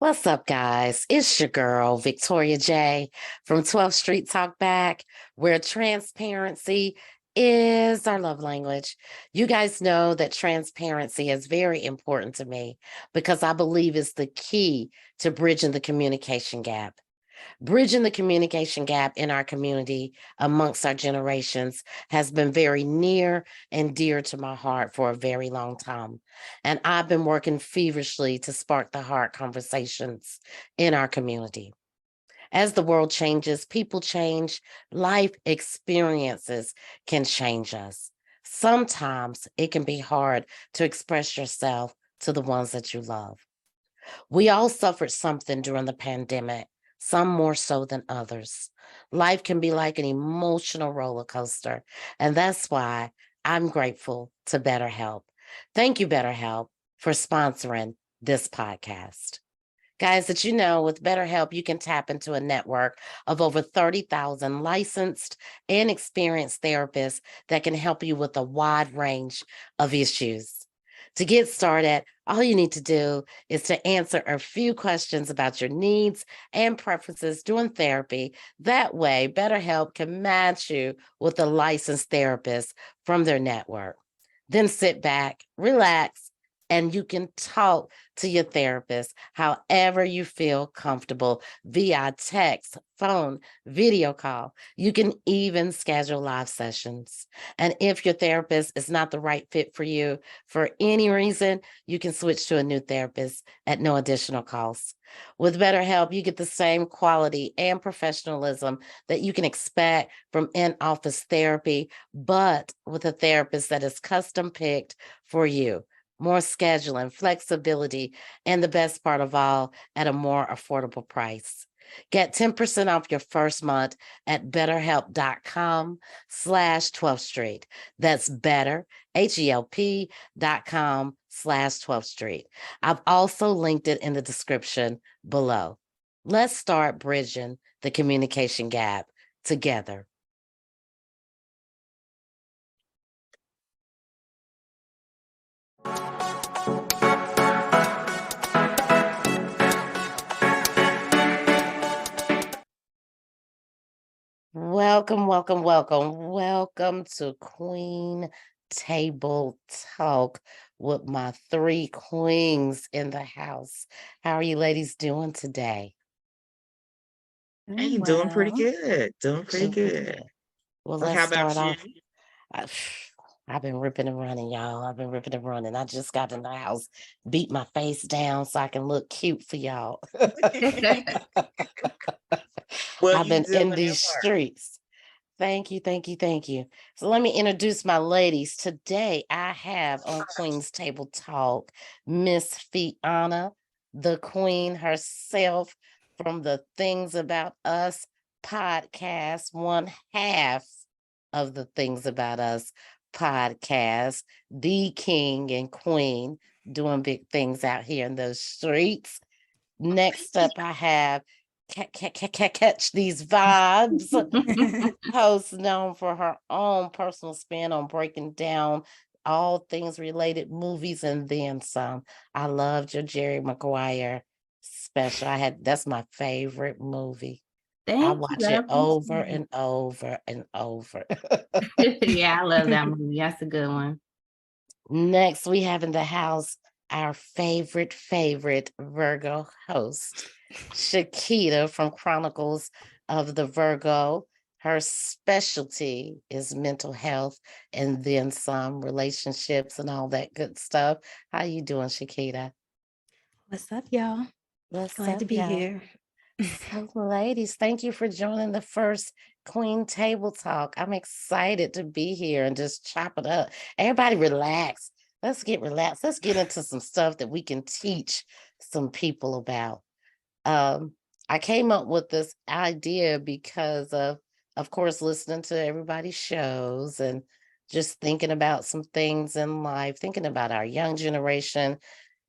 What's up, guys? It's your girl, Victoria J from 12th Street Talk Back, where transparency is our love language. You guys know that transparency is very important to me because I believe it's the key to bridging the communication gap. Bridging the communication gap in our community amongst our generations has been very near and dear to my heart for a very long time. And I've been working feverishly to spark the heart conversations in our community. As the world changes, people change, life experiences can change us. Sometimes it can be hard to express yourself to the ones that you love. We all suffered something during the pandemic, some more so than others. Life can be like an emotional roller coaster, and that's why I'm grateful to BetterHelp. Thank you, BetterHelp, for sponsoring this podcast. Guys, did you know with BetterHelp, you can tap into a network of over 30,000 licensed and experienced therapists that can help you with a wide range of issues. To get started, all you need to do is to answer a few questions about your needs and preferences during therapy. That way, BetterHelp can match you with a licensed therapist from their network. Then sit back, relax, and you can talk to your therapist however you feel comfortable via text, phone, video call. You can even schedule live sessions. And if your therapist is not the right fit for you for any reason, you can switch to a new therapist at no additional cost. With BetterHelp, you get the same quality and professionalism that you can expect from in-office therapy, but with a therapist that is custom picked for you. More scheduling, flexibility, and the best part of all, at a more affordable price. Get 10% off your first month at betterhelp.com/12th Street. That's better, HELP.com/12th Street. I've also linked it in the description below. Let's start bridging the communication gap together. Welcome, welcome, welcome. Welcome to Queen Table Talk with my three queens in the house. How are you ladies doing today? Hey, doing pretty Well, good. Doing pretty Doing good. good. Well, Well, let's how about start you? off. I- I've been ripping and running, y'all. I've been ripping and running. I just got in the house, beat my face down so I can look cute for y'all. Well, I've you been in doing your these part. streets. Thank you, thank you, thank you. So let me introduce my ladies. Today I have on Queen's Table Talk Miss Fionna, the queen herself from the Things About Us podcast, one half of the Things About Us podcast, the king and queen doing big things out here in those streets. Next up, I have Catch These Vibes, host known for her own personal spin on breaking down all things related movies and then some. I loved your Jerry Maguire special. That's my favorite movie. I thank you. watch I it over appreciate and over and over. it. Yeah, I love that movie. That's a good one. Next, we have in the house our favorite Virgo host, Chiquita from Chronicles of the Virgo. Her specialty is mental health and then some relationships and all that good stuff. How you doing, Chiquita? What's up, y'all? What's Glad to up, be y'all? here. So, ladies, thank you for joining the first Queen Table Talk. I'm excited to be here and just chop it up. Everybody relax. Let's get relaxed. Let's get into some stuff that we can teach some people about. Um, I came up with this idea because of course, listening to everybody's shows and just thinking about some things in life, thinking about our young generation,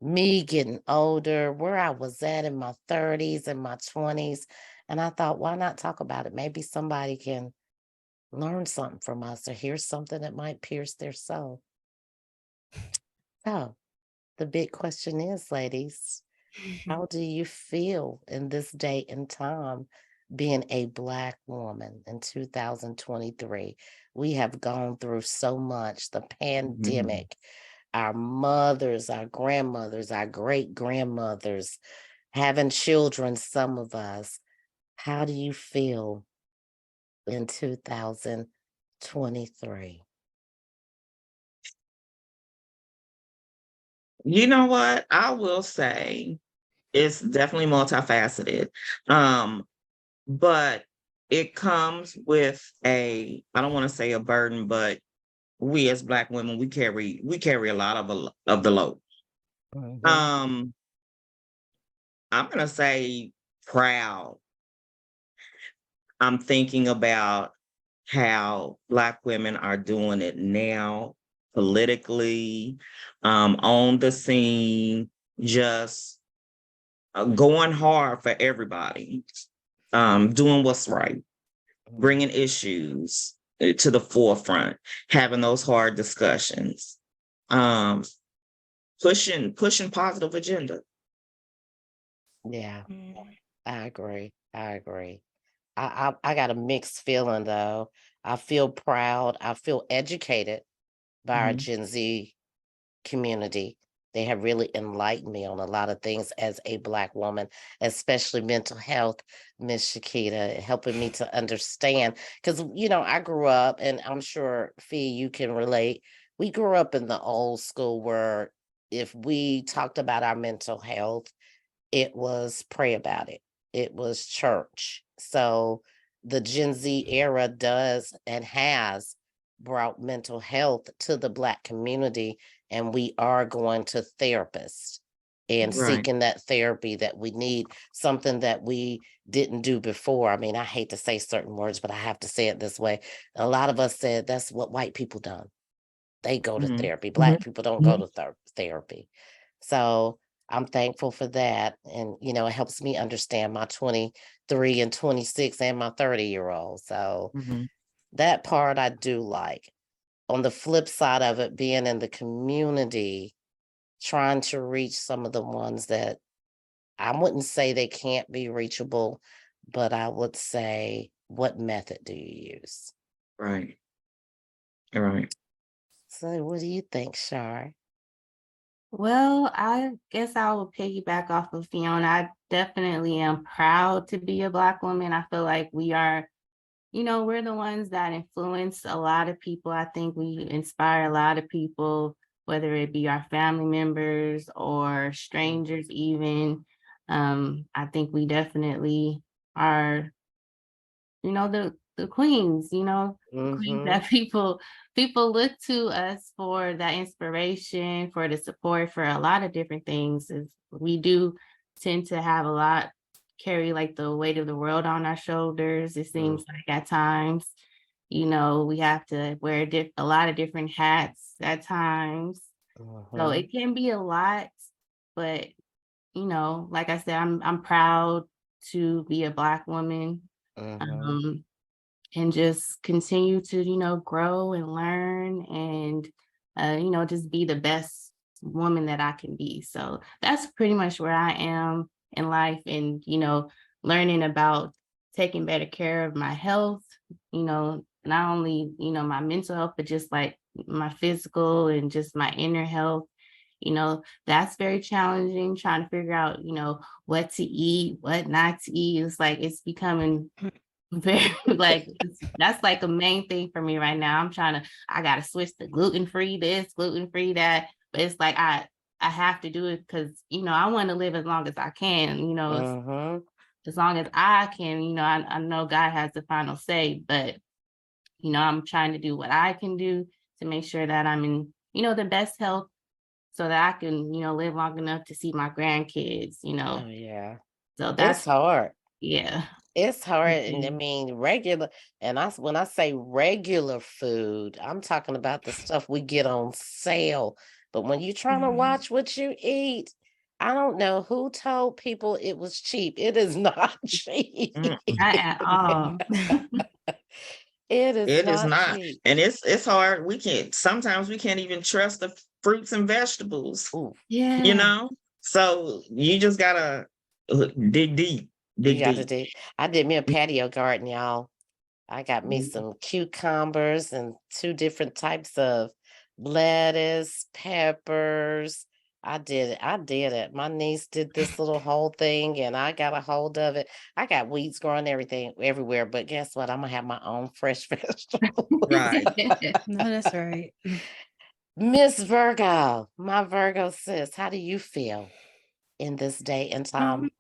me getting older, where I was at in my 30s and my 20s. And I thought, why not talk about it? Maybe somebody can learn something from us or hear something that might pierce their soul. So the big question is, ladies, How do you feel in this day and time being a Black woman in 2023? We have gone through so much, the pandemic, our mothers, our grandmothers, our great grandmothers, having children, some of us. How do you feel in 2023? You know what? I will say it's definitely multifaceted. But it comes with I don't want to say a burden, but we as Black women, we carry a lot of the load. Mhm. I'm gonna say proud. I'm thinking about how Black women are doing it now, politically, on the scene, just going hard for everybody, doing what's right, bringing issues to the forefront, having those hard discussions, um, pushing positive agenda. Yeah, Mm. I agree. I agree. I got a mixed feeling though. I feel proud. I feel educated by our Mhm. Gen Z community. They have really enlightened me on a lot of things as a Black woman, especially mental health, Miss Chiquita, helping me to understand. Because, I grew up, and I'm sure, Fee, you can relate. We grew up in the old school where if we talked about our mental health, it was pray about it. It was church. So the Gen Z era does and has brought mental health to the Black community, and we are going to therapists and Right. seeking that therapy that we need, something that we didn't do before. I mean, I hate to say certain words, but I have to say it this way. A lot of us said that's what white people done. They go to Mhm. therapy. Black Mhm. people don't go Mhm. to therapy. So I'm thankful for that. And, it helps me understand my 23 and 26 and my 30-year-old. So Mhm. that part I do like. On the flip side of it, being in the community, trying to reach some of the ones that I wouldn't say they can't be reachable, but I would say, what method do you use? Right. Right. So what do you think, Shar? Well, I guess I will piggyback off of Fiona. I definitely am proud to be a Black woman. I feel like we are, we're the ones that influence a lot of people. I think we inspire a lot of people, whether it be our family members or strangers, even. I think we definitely are, the queens, the queens Mm-hmm. that people look to us for that inspiration, for the support, for a lot of different things. Is we do tend to have a lot carry like the weight of the world on our shoulders. It seems like at times, we have to wear a lot of different hats at times. So Mm-hmm. it can be a lot, but like I said, I'm proud to be a Black woman. Mm-hmm. Um, and just continue to, grow and learn and, just be the best woman that I can be. So that's pretty much where I am in life and, learning about taking better care of my health, not only, my mental health, but just like my physical and just my inner health. That's very challenging trying to figure out, what to eat, what not to eat. It's like it's becoming very like that's like a main thing for me right now. I gotta switch to gluten-free this, gluten-free that. But it's like I have to do it because I want to live as long as I can, Mm-hmm. as long as I can, I know God has the final say, but I'm trying to do what I can do to make sure that I'm in, the best health so that I can, live long enough to see my grandkids, Oh yeah. So It's that's hard. yeah. It's hard. And I Mhm. mean, regular, and when I say regular food, I'm talking about the stuff we get on sale. But when you're trying to watch what you eat, I don't know who told people it was cheap. It is not cheap. Mm-mm. Not at all. It is It is not not, cheap. and it's hard. Sometimes we can't even trust the fruits and vegetables. Ooh, You Yeah. know. So you just gotta dig deep, You dig got to deep. do. I did me a patio garden, y'all. I got me Mhm. some cucumbers and 2 different types of lettuce, peppers. I did it. I did it. My niece did this little whole thing and I got a hold of it. I got weeds growing everything everywhere, but guess what? I'm gonna have my own fresh vegetables. Right. No, that's right. Miss Virgo, my Virgo sis, how do you feel in this day and time?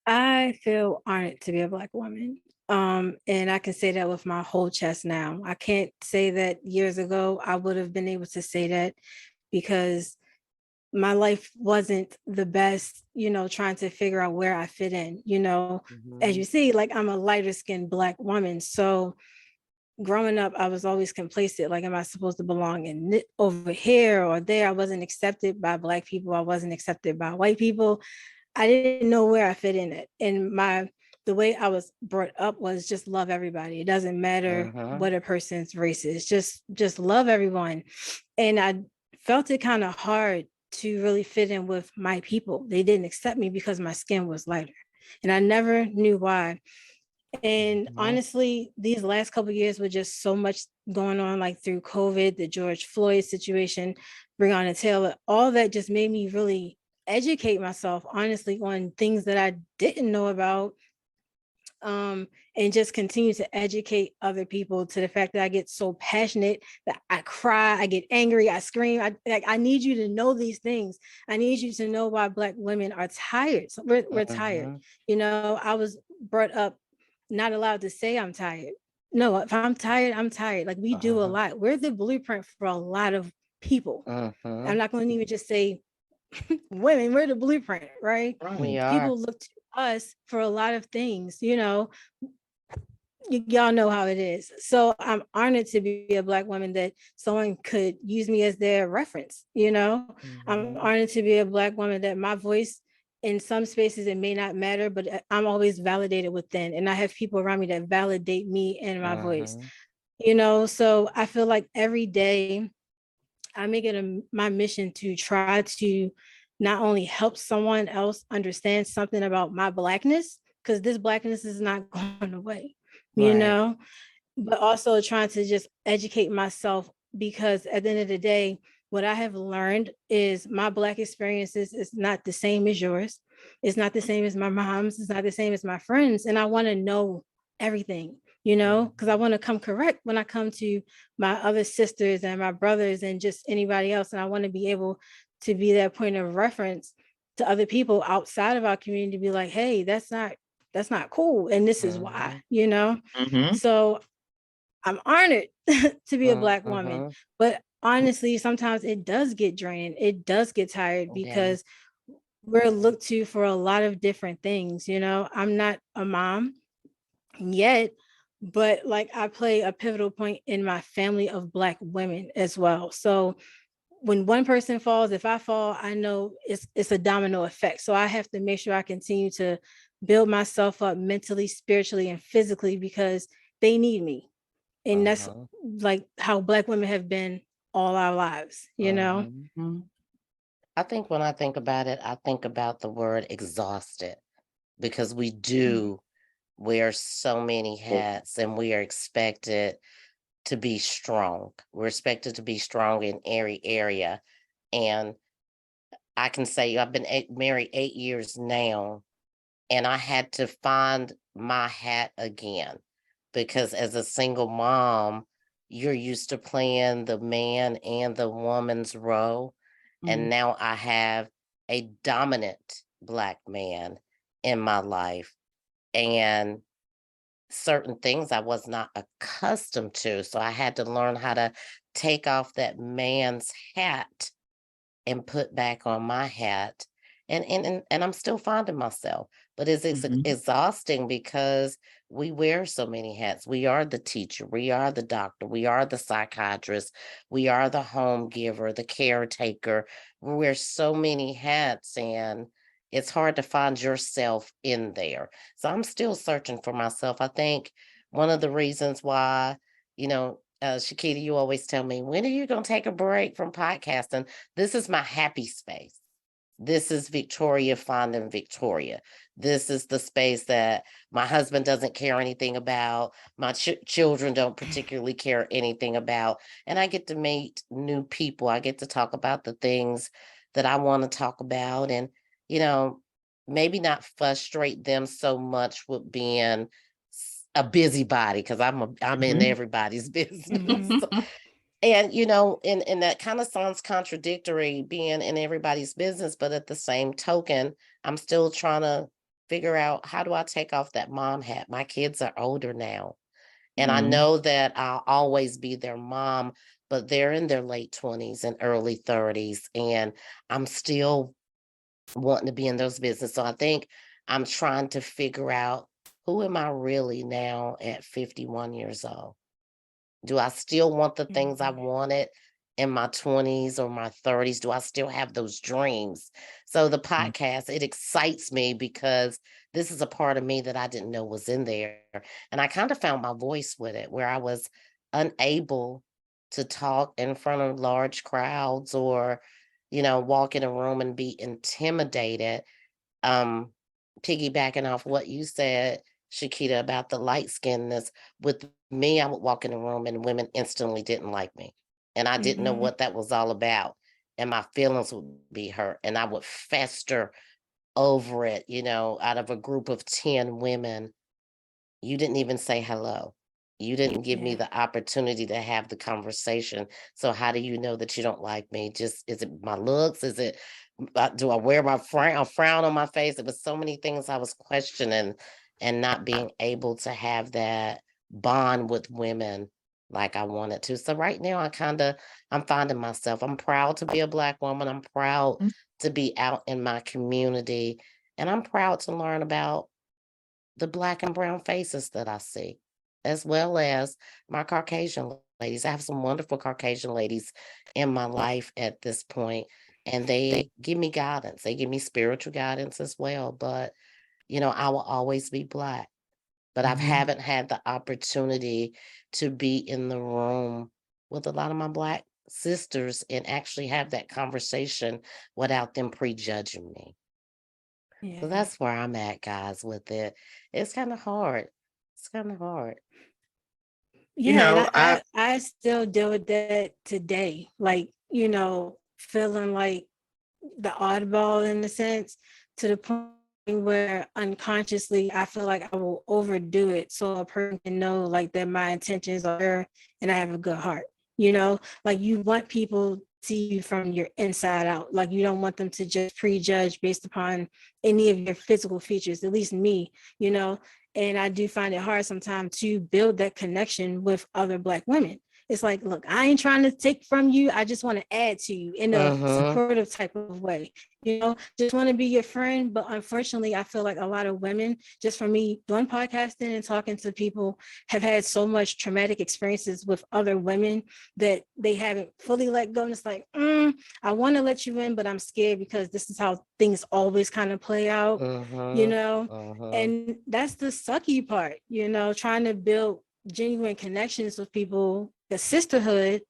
I feel honored to be a Black woman. And I can say that with my whole chest now. I can't say that years ago I would have been able to say that because my life wasn't the best, trying to figure out where I fit in, as you Mhm. see, like I'm a lighter skinned Black woman. So growing up, I was always complacent. Like, am I supposed to belong over here or there? I wasn't accepted by Black people. I wasn't accepted by white people. I didn't know where I fit in it. And the way I was brought up was just love everybody. It doesn't matter Mhm. what a person's race is. Just love everyone. And I felt it kind of hard to really fit in with my people. They didn't accept me because my skin was lighter. And I never knew why. And Mhm. honestly, these last couple of years with just so much going on, like through COVID, the George Floyd situation, Breonna Taylor, all that just made me really educate myself, honestly, on things that I didn't know about, and just continue to educate other people to the fact that I get so passionate that I cry, I get angry, I scream. I need you to know these things. I need you to know why Black women are tired. So we're tired. Mhm. I was brought up not allowed to say I'm tired. No, if I'm tired, I'm tired. Like we do a Mhm. lot. We're the blueprint for a lot of people. I'm Mhm. not going to even just say women, we're the blueprint, right? We Right. are. People look to us for a lot of things, y'all know how it is. So I'm honored to be a Black woman that someone could use me as their reference. I'm Mhm. honored to be a Black woman that my voice in some spaces it may not matter, but I'm always validated within, and I have people around me that validate me and my voice. Mhm. So I feel like every day I make it my mission to try to not only help someone else understand something about my Blackness, because this Blackness is not going away, you Right. know, but also trying to just educate myself, because at the end of the day, what I have learned is my Black experiences is not the same as yours. It's not the same as my mom's. It's not the same as my friends. And I want to know everything, because I Mhm. want to come correct when I come to my other sisters and my brothers and just anybody else. And I want to be able to be that point of reference to other people outside of our community to be like, hey, that's not cool. And this is why, Mhm. Mm-hmm. So I'm honored to be a Black woman, Mhm. but honestly, sometimes it does get draining. It does get tired Yeah. because we're looked to for a lot of different things. I'm not a mom yet, but like I play a pivotal point in my family of Black women as well. So when one person falls, if I fall, I know it's a domino effect. So I have to make sure I continue to build myself up mentally, spiritually, and physically because they need me. And that's Mhm. like how Black women have been all our lives. Mhm. Mhm. I think when I think about it, I think about the word exhausted because we Mhm. do wear so many hats and we are expected to be strong. We're expected to be strong in every area. And I can say I've been married 8 years now, and I had to find my hat again because as a single mom, you're used to playing the man and the woman's role. And Mhm. now I have a dominant Black man in my life. And certain things I was not accustomed to. So I had to learn how to take off that man's hat and put back on my hat. And I'm still finding myself, but it's Mm-hmm. exhausting because we wear so many hats. We are the teacher, we are the doctor, we are the psychiatrist, we are the home giver, the caretaker. We wear so many hats, and it's hard to find yourself in there. So I'm still searching for myself. I think one of the reasons why, you know, Chiquita, you always tell me, when are you going to take a break from podcasting? This is my happy space. This is Victoria finding Victoria. This is the space that my husband doesn't care anything about. My children don't particularly care anything about. And I get to meet new people. I get to talk about the things that I want to talk about. And, you know, maybe not frustrate them so much with being a busybody, because I'm in Mhm. everybody's business. Mhm. And, you know, and that kind of sounds contradictory, being in everybody's business, but at the same token, I'm still trying to figure out, how do I take off that mom hat? My kids are older now, and I Mhm. know that I'll always be their mom, but they're in their late 20s and early 30s, and I'm still wanting to be in those business. So I think I'm trying to figure out, who am I really now at 51 years old? Do I still want the things I wanted in my 20s or my 30s? Do I still have those dreams? So the podcast, it excites me because this is a part of me that I didn't know was in there. And I kind of found my voice with it, where I was unable to talk in front of large crowds, or, you know, walk in a room and be intimidated. um Piggybacking off what you said, Shakita, about the light skinnedness, with me, I would walk in the room and women instantly didn't like me, and I didn't know Mhm. what that was all about, and my feelings would be hurt, and I would fester over it. You know, out of a group of 10 women, you didn't even say hello. You didn't give me Yeah. the opportunity to have the conversation. So how do you know that you don't like me? Just, is it my looks? Is it, do I wear my a frown on my face? It was so many things I was questioning, and not being able to have that bond with women like I wanted to. So right now I'm finding myself. I'm proud to be a Black woman. I'm proud Mhm. to be out in my community, and I'm proud to learn about the Black and brown faces that I see, as well as my Caucasian ladies. I have some wonderful Caucasian ladies in my life at this point, and they give me guidance. They give me spiritual guidance as well. But, you know, I will always be Black, but I Mhm. haven't had the opportunity to be in the room with a lot of my Black sisters and actually have that conversation without them prejudging me. So Yeah. that's where I'm at, guys, with it. It's kind of hard. It's kind of hard. You Yeah, and know, I still deal with that today. Like, you know, feeling like the oddball in a sense, to the point where unconsciously I feel like I will overdo it so a person can know like that my intentions are pure and I have a good heart. You know, like you want people to see you from your inside out. Like you don't want them to just prejudge based upon any of your physical features, at least me, you know. And I do find it hard sometimes to build that connection with other Black women. It's like, look, I ain't trying to take from you. I just want to add to you in a Mm-hmm. supportive type of way. You know, just want to be your friend. But unfortunately, I feel like a lot of women, just from me doing podcasting and talking to people, have had so much traumatic experiences with other women that they haven't fully let go. And it's like, I want to let you in, but I'm scared because this is how things always kind of play out, you Mm-hmm. know? Mm-hmm. And that's the sucky part, you know, trying to build genuine connections with people, the sisterhood,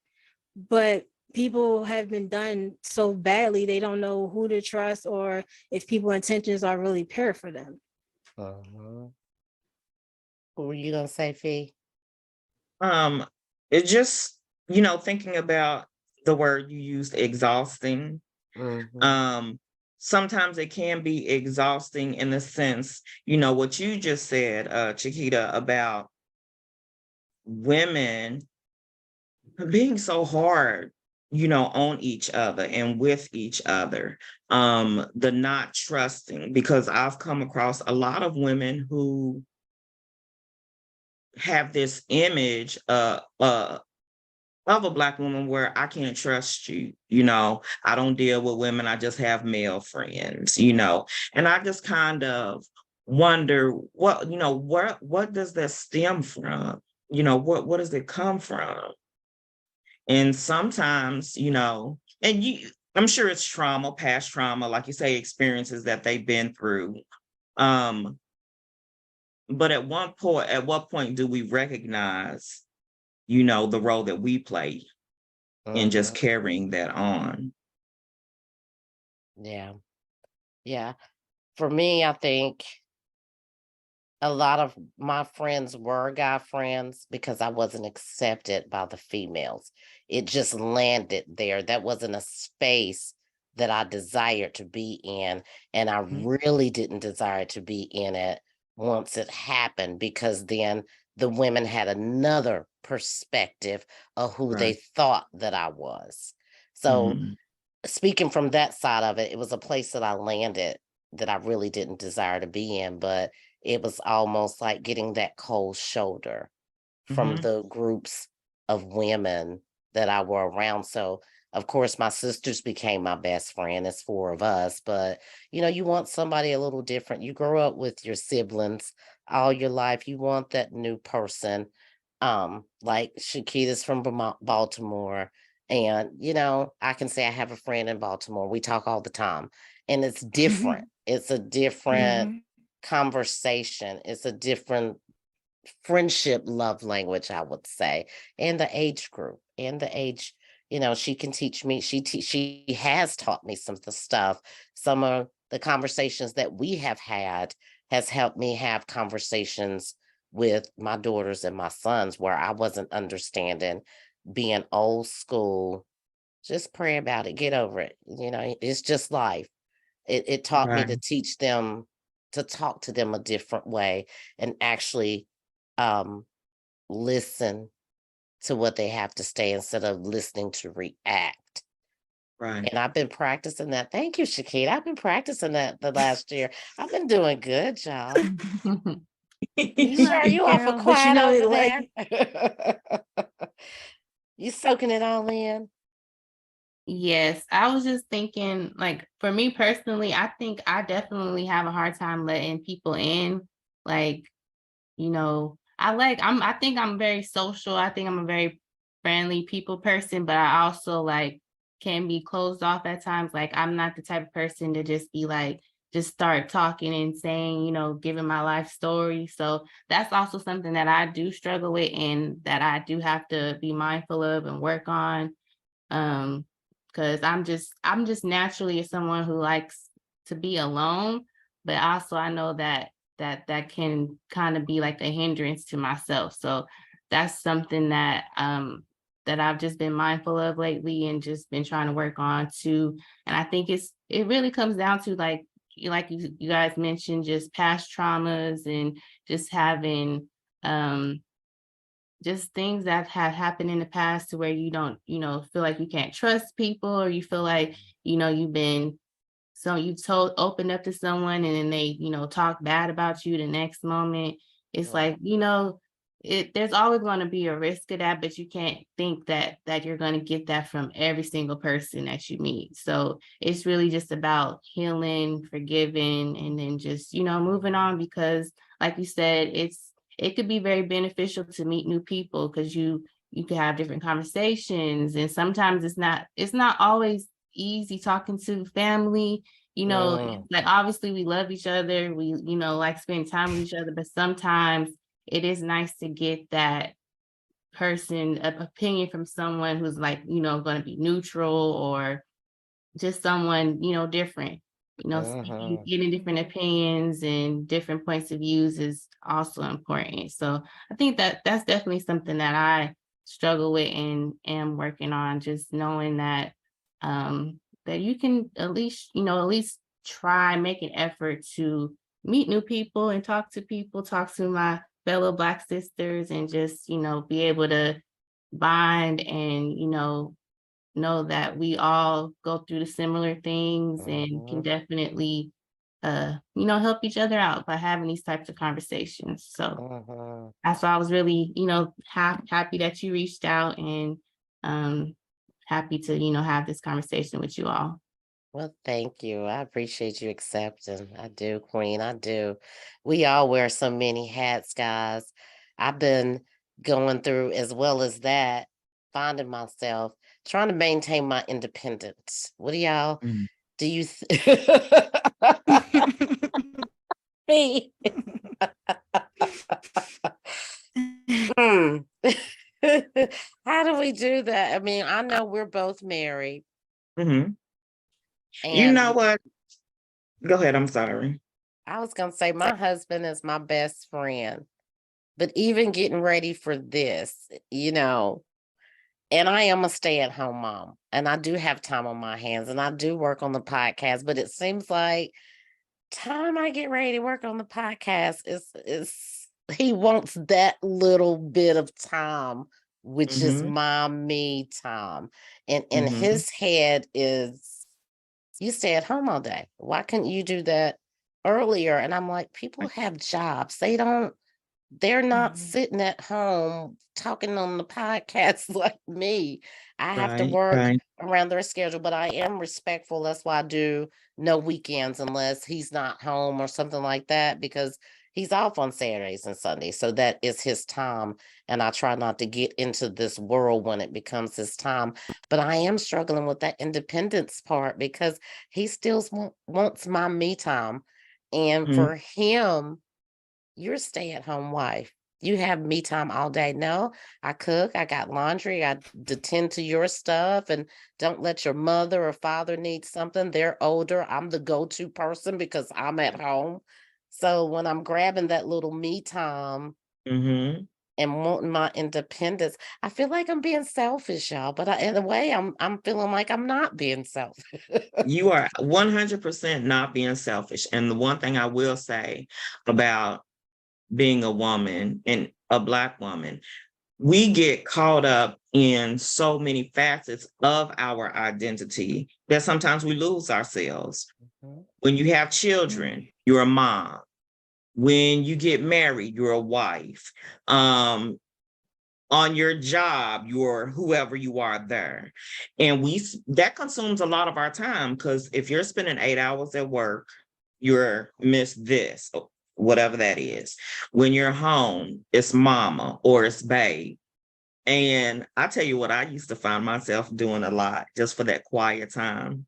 but people have been done so badly they don't know who to trust or if people's intentions are really pure for them. Mm-hmm. What were you gonna say, Fee? um, it just, you know, thinking about the word you used, exhausting. Mm-hmm. Um, Sometimes it can be exhausting in the sense, you know, what you just said, Chiquita, about women being so hard, you know, on each other and with each other. The not trusting, because I've come across a lot of women who have this image of a Black woman where I can't trust you. You know, I don't deal with women, I just have male friends, you know. And I just kind of wonder, what, you know, what does that stem from? You know, what does it come from? And sometimes, you know, I'm sure it's trauma, past trauma, like you say, experiences that they've been through. Um, but at what point do we recognize the role that we played and just carrying that on. Yeah. Yeah. For me, I think a lot of my friends were guy friends because I wasn't accepted by the females. It just landed there. That wasn't a space that I desired to be in. And I really didn't desire to be in it once it happened, because then the women had another perspective of who they Right. thought that I was. So speaking from that side of it, it was a place that I landed that I really didn't desire to be in, but it was almost like getting that cold shoulder from the groups of women that I were around. So, of course, my sisters became my best friend. It's four of us, but you want somebody a little different. You grow up with your siblings all your life. You want that new person. Like Chiquita's from Baltimore. And, I can say I have a friend in Baltimore. We talk all the time, and it's different. It's a different conversation. It's a different friendship, love language, I would say, and the age group and the age, she can teach me. She has taught me some of the stuff. Some of the conversations that we have had has helped me have conversations with my daughters and my sons where I wasn't understanding, being old school. Just pray about it, get over it. It's just life. It taught me to Right. teach them, to talk to them a different way, and actually listen to what they have to say instead of listening to react. Right. And I've been practicing that. Thank you, Chiquita. I've been practicing that the last year. I've been doing good, y'all. You You sure are, you awful girl, but quiet over like, there? You soaking it all in? Yes, I was just thinking, like, for me personally, I think I definitely have a hard time letting people in. Like, I think I'm very social. I think I'm a very friendly people person, but I also like can be closed off at times. Like, I'm not the type of person to just be like, just start talking and saying, giving my life story. So that's also something that I do struggle with and that I do have to be mindful of and work on. Because I'm just naturally someone who likes to be alone, but also I know that can kind of be like a hindrance to myself. So that's something that I've just been mindful of lately and just been trying to work on too. And I think it really comes down to like you guys mentioned, just past traumas and just having just things that have happened in the past to where you don't, feel like you can't trust people, or you feel like, you've opened up to someone and then they, talk bad about you the next moment. It's Right. like, there's always going to be a risk of that, but you can't think that you're going to get that from every single person that you meet. So it's really just about healing, forgiving, and then just, moving on, because like you said, it could be very beneficial to meet new people because you can have different conversations, and sometimes it's not always easy talking to family. Like, obviously we love each other, we like spending time with each other, but sometimes it is nice to get that person opinion from someone who's like, going to be neutral, or just someone, different. Getting different opinions and different points of views is also important. So I think that that's definitely something that I struggle with and am working on, just knowing that you can at least try, make an effort to meet new people and talk to people, talk to my fellow Black sisters, and just, be able to bind and, know that we all go through the similar things and can definitely help each other out by having these types of conversations. So that's why I was really, happy that you reached out, and happy to, have this conversation with you all. Well, thank you. I appreciate you accepting. I do, Queen. I do. We all wear so many hats, guys. I've been going through, as well as that, finding myself, trying to maintain my independence. What do y'all do? You me? Mm. How do we do that? I mean, I know we're both married, Mhm. You and know what? Go ahead, I'm sorry. I was gonna say my husband is my best friend, but even getting ready for this, and I am a stay-at-home mom, and I do have time on my hands, and I do work on the podcast, but it seems like time I get ready to work on the podcast is he wants that little bit of time, which is Mhm, my me time. And in mhm. his head is you stay at home all day. Why couldn't you do that earlier? And I'm like, people have jobs. They're not Mhm. sitting at home talking on the podcast like me. I have to Right, work right. around their schedule, but I am respectful. That's why I do no weekends unless he's not home or something like that because he's off on Saturdays and Sundays. So that is his time. And I try not to get into this world when it becomes his time. But I am struggling with that independence part because he still wants my me time. And Mhm. for him, you're a stay-at-home wife. You have me time all day. No, I cook, I got laundry, I tend to your stuff, and don't let your mother or father need something. They're older. I'm the go-to person because I'm at home. So when I'm grabbing that little me time Mhm. and wanting my independence, I feel like I'm being selfish, y'all. But in a way, I'm feeling like I'm not being selfish. You are 100% not being selfish. And the one thing I will say about being a woman and a Black woman, we get caught up in so many facets of our identity that sometimes we lose ourselves. Mhm. When you have Mhm. children, you're a mom. When you get married, you're a wife. Um, on your job, you're whoever you are there. And that consumes a lot of our time because if you're spending 8 hours at work, you're miss this, whatever that is. When you're home, it's mama or it's babe. And I tell you what, I used to find myself doing a lot just for that quiet time.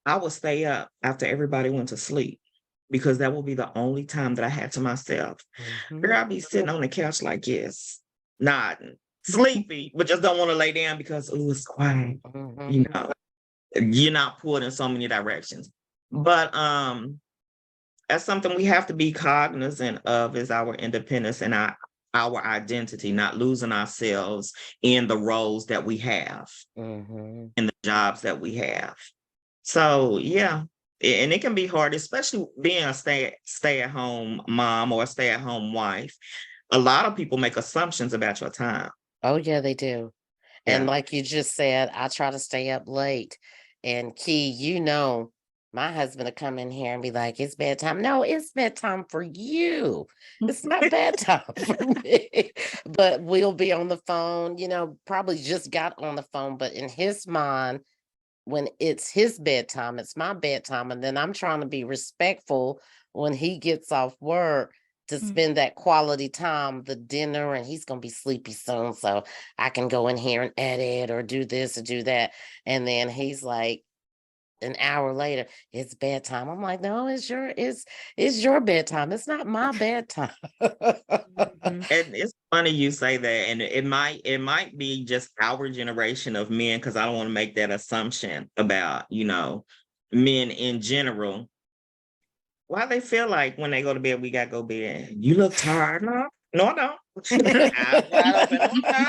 I would stay up after everybody went to sleep because that would be the only time that I had to myself. Girl, Mhm. I'd be sitting on the couch like this, nodding, sleepy, but just don't want to lay down because it's quiet. You Mhm. know, you're not pulled in so many directions. But that's something we have to be cognizant of is our independence and our identity, not losing ourselves in the roles that we have, Mhm. in the jobs that we have. So yeah, and it can be hard, especially being a stay at home mom or a stay at home wife. A lot of people make assumptions about your time. Oh yeah, they do. And Yeah. like you just said, I try to stay up late. And Key, my husband will come in here and be like, it's bedtime. No, it's bedtime for you. It's not bedtime for me. But we'll be on the phone, probably just got on the phone. But in his mind, when it's his bedtime, it's my bedtime. And then I'm trying to be respectful when he gets off work to Mhm. spend that quality time, the dinner, and he's going to be sleepy soon. So I can go in here and edit or do this or do that. And then he's like, an hour later, it's bedtime. I'm like, no, it's your bedtime. It's not my bedtime. Mhm. And it's funny you say that, and it might be just our generation of men, because I don't want to make that assumption about, men in general. Why they feel like when they go to bed, we gotta go to bed. You look tired. No, no, I don't. I'm wide open.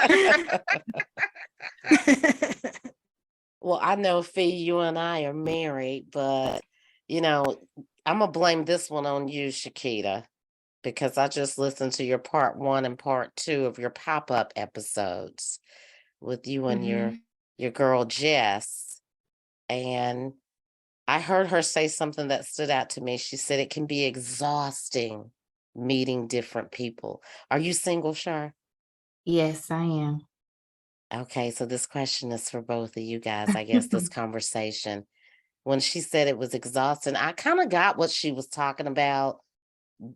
Well, I know, Fee, you and I are married, but you know, I'm gonna blame this one on you, Chiquita, because I just listened to your part one and part two of your pop-up episodes with you and your Mhm. your girl Jess. And I heard her say something that stood out to me. She said it can be exhausting meeting different people. Are you single, Shar? Yes, I am. Okay, so this question is for both of you guys, I guess, this conversation. When she said it was exhausting, I kind of got what she was talking about,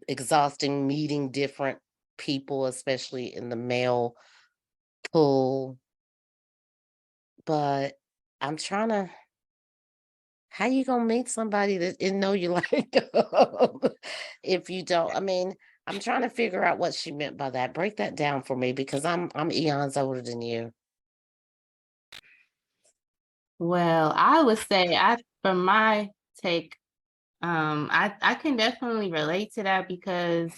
exhausting meeting different people, especially in the male pool. But I'm trying to, how you gonna meet somebody that didn't know you like if you don't? I mean, I'm trying to figure out what she meant by that. Break that down for me because I'm eons older than you. Well, I would say from my take, I can definitely relate to that because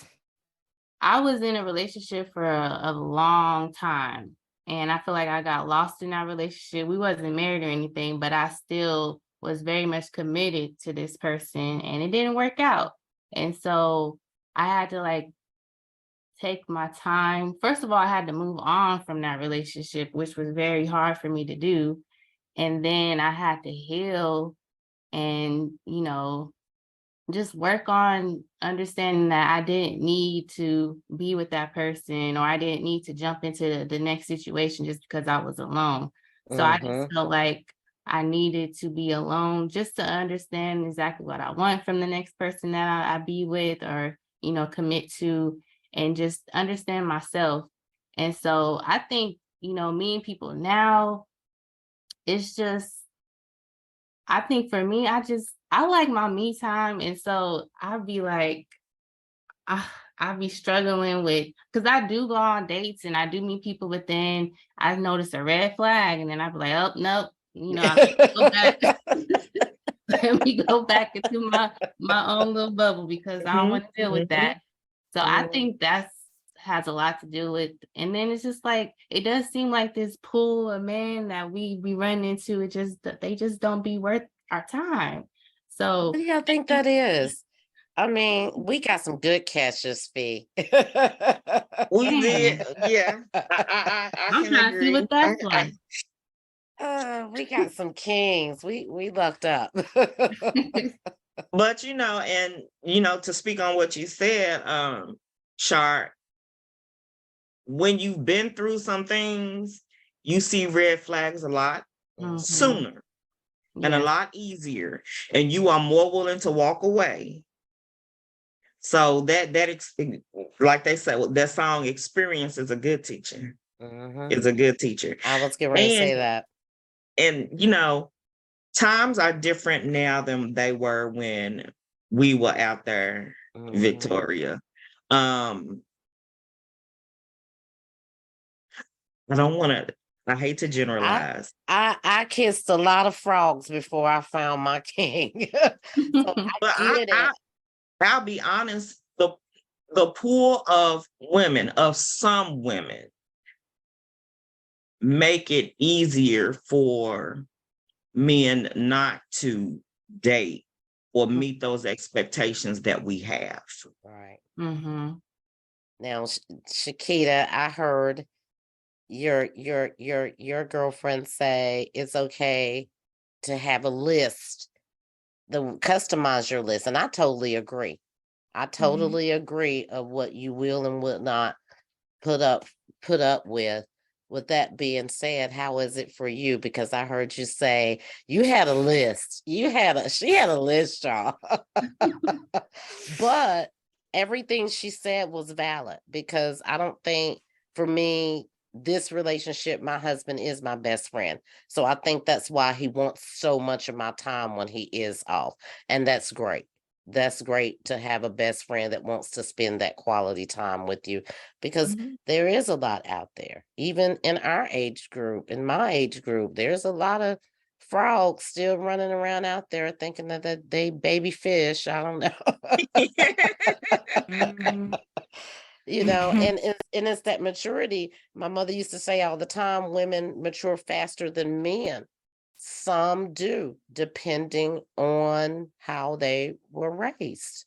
I was in a relationship for a long time, and I feel like I got lost in that relationship. We wasn't married or anything, but I still was very much committed to this person, and it didn't work out. And so I had to like take my time. First of all, I had to move on from that relationship, which was very hard for me to do. And then I had to heal and, just work on understanding that I didn't need to be with that person, or I didn't need to jump into the next situation just because I was alone. So I just Mm-hmm. felt like I needed to be alone just to understand exactly what I want from the next person that I be with, or, commit to, and just understand myself. And so I think, meeting people now, it's just, I think for me, I like my me time. And so I'd be like, I be struggling with, because I do go on dates and I do meet people, but then I notice a red flag and then I'd be like, oh, nope, I go back. Let me go back into my own little bubble because I don't want to deal with that. So I think that's has a lot to do with, and then it's just like, it does seem like this pool of men that we run into, they just don't be worth our time. So What do y'all think that is? I mean, we got some good catches, Fee. We man, did, yeah. I I'm can trying to see agree. what that's like. We got some kings. We lucked up. But and to speak on what you said, Chart, when you've been through some things, you see red flags a lot Mhm. sooner and a Yeah. lot easier, and you are more willing to walk away. So like they say, that song, experience is a good teacher. Mhm. Is a good teacher. I was getting ready to say that. And times are different now than they were when we were out there, Mhm. Victoria. I don't want to. I hate to generalize. I kissed a lot of frogs before I found my king. So I But get it. I'll be honest. The pool of women, of some women, make it easier for men not to date or meet those expectations that we have. Right. Mm-hmm. Now, Chiquita, I heard your girlfriend say it's okay to have a list, customize your list, and I totally agree. I totally agree of what you will and will not put up with. With that being said, how is it for you? Because I heard you say you had a list. She had a list, y'all. But everything she said was valid because I don't think for me, this relationship, my husband is my best friend. So I think that's why he wants so much of my time when he is off. And that's great. That's great to have a best friend that wants to spend that quality time with you because there is a lot out there. Even in our age group, in my age group, there's a lot of frogs still running around out there thinking that they baby fish. I don't know. And it's that maturity. My mother used to say all the time, women mature faster than men. Some do, depending on how they were raised.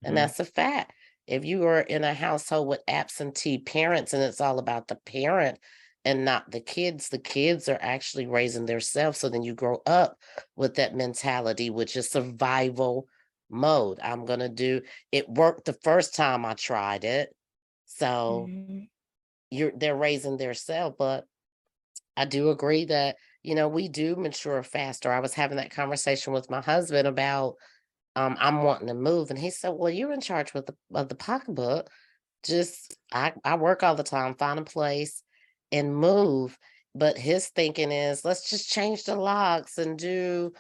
And that's a fact. If you are in a household with absentee parents and it's all about the parent and not the kids are actually raising themselves. So then you grow up with that mentality, which is survival mode. I'm going to do it. Worked the first time I tried it. So they're raising themselves. But I do agree that, we do mature faster. I was having that conversation with my husband about I'm wanting to move. And he said, well, you're in charge of the pocketbook. Just I work all the time, find a place and move. But his thinking is let's just change the locks and do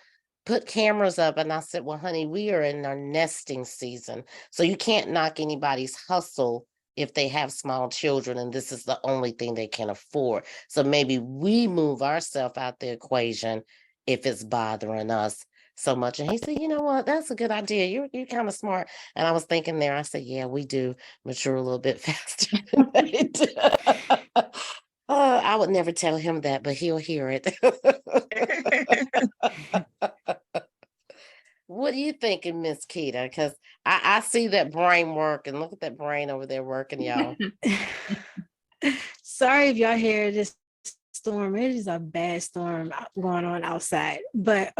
put cameras up. And I said, well, honey, we are in our nesting season. So you can't knock anybody's hustle if they have small children and this is the only thing they can afford. So maybe we move ourselves out the equation if it's bothering us so much. And he said, you know what, that's a good idea. You're kind of smart. And I was thinking there, I said, yeah, we do mature a little bit faster than they do. I would never tell him that, but he'll hear it. What are you thinking, Miss Keita? Because I see that brain working. Look at that brain over there working, y'all. Sorry if y'all hear this storm. It is a bad storm going on outside. But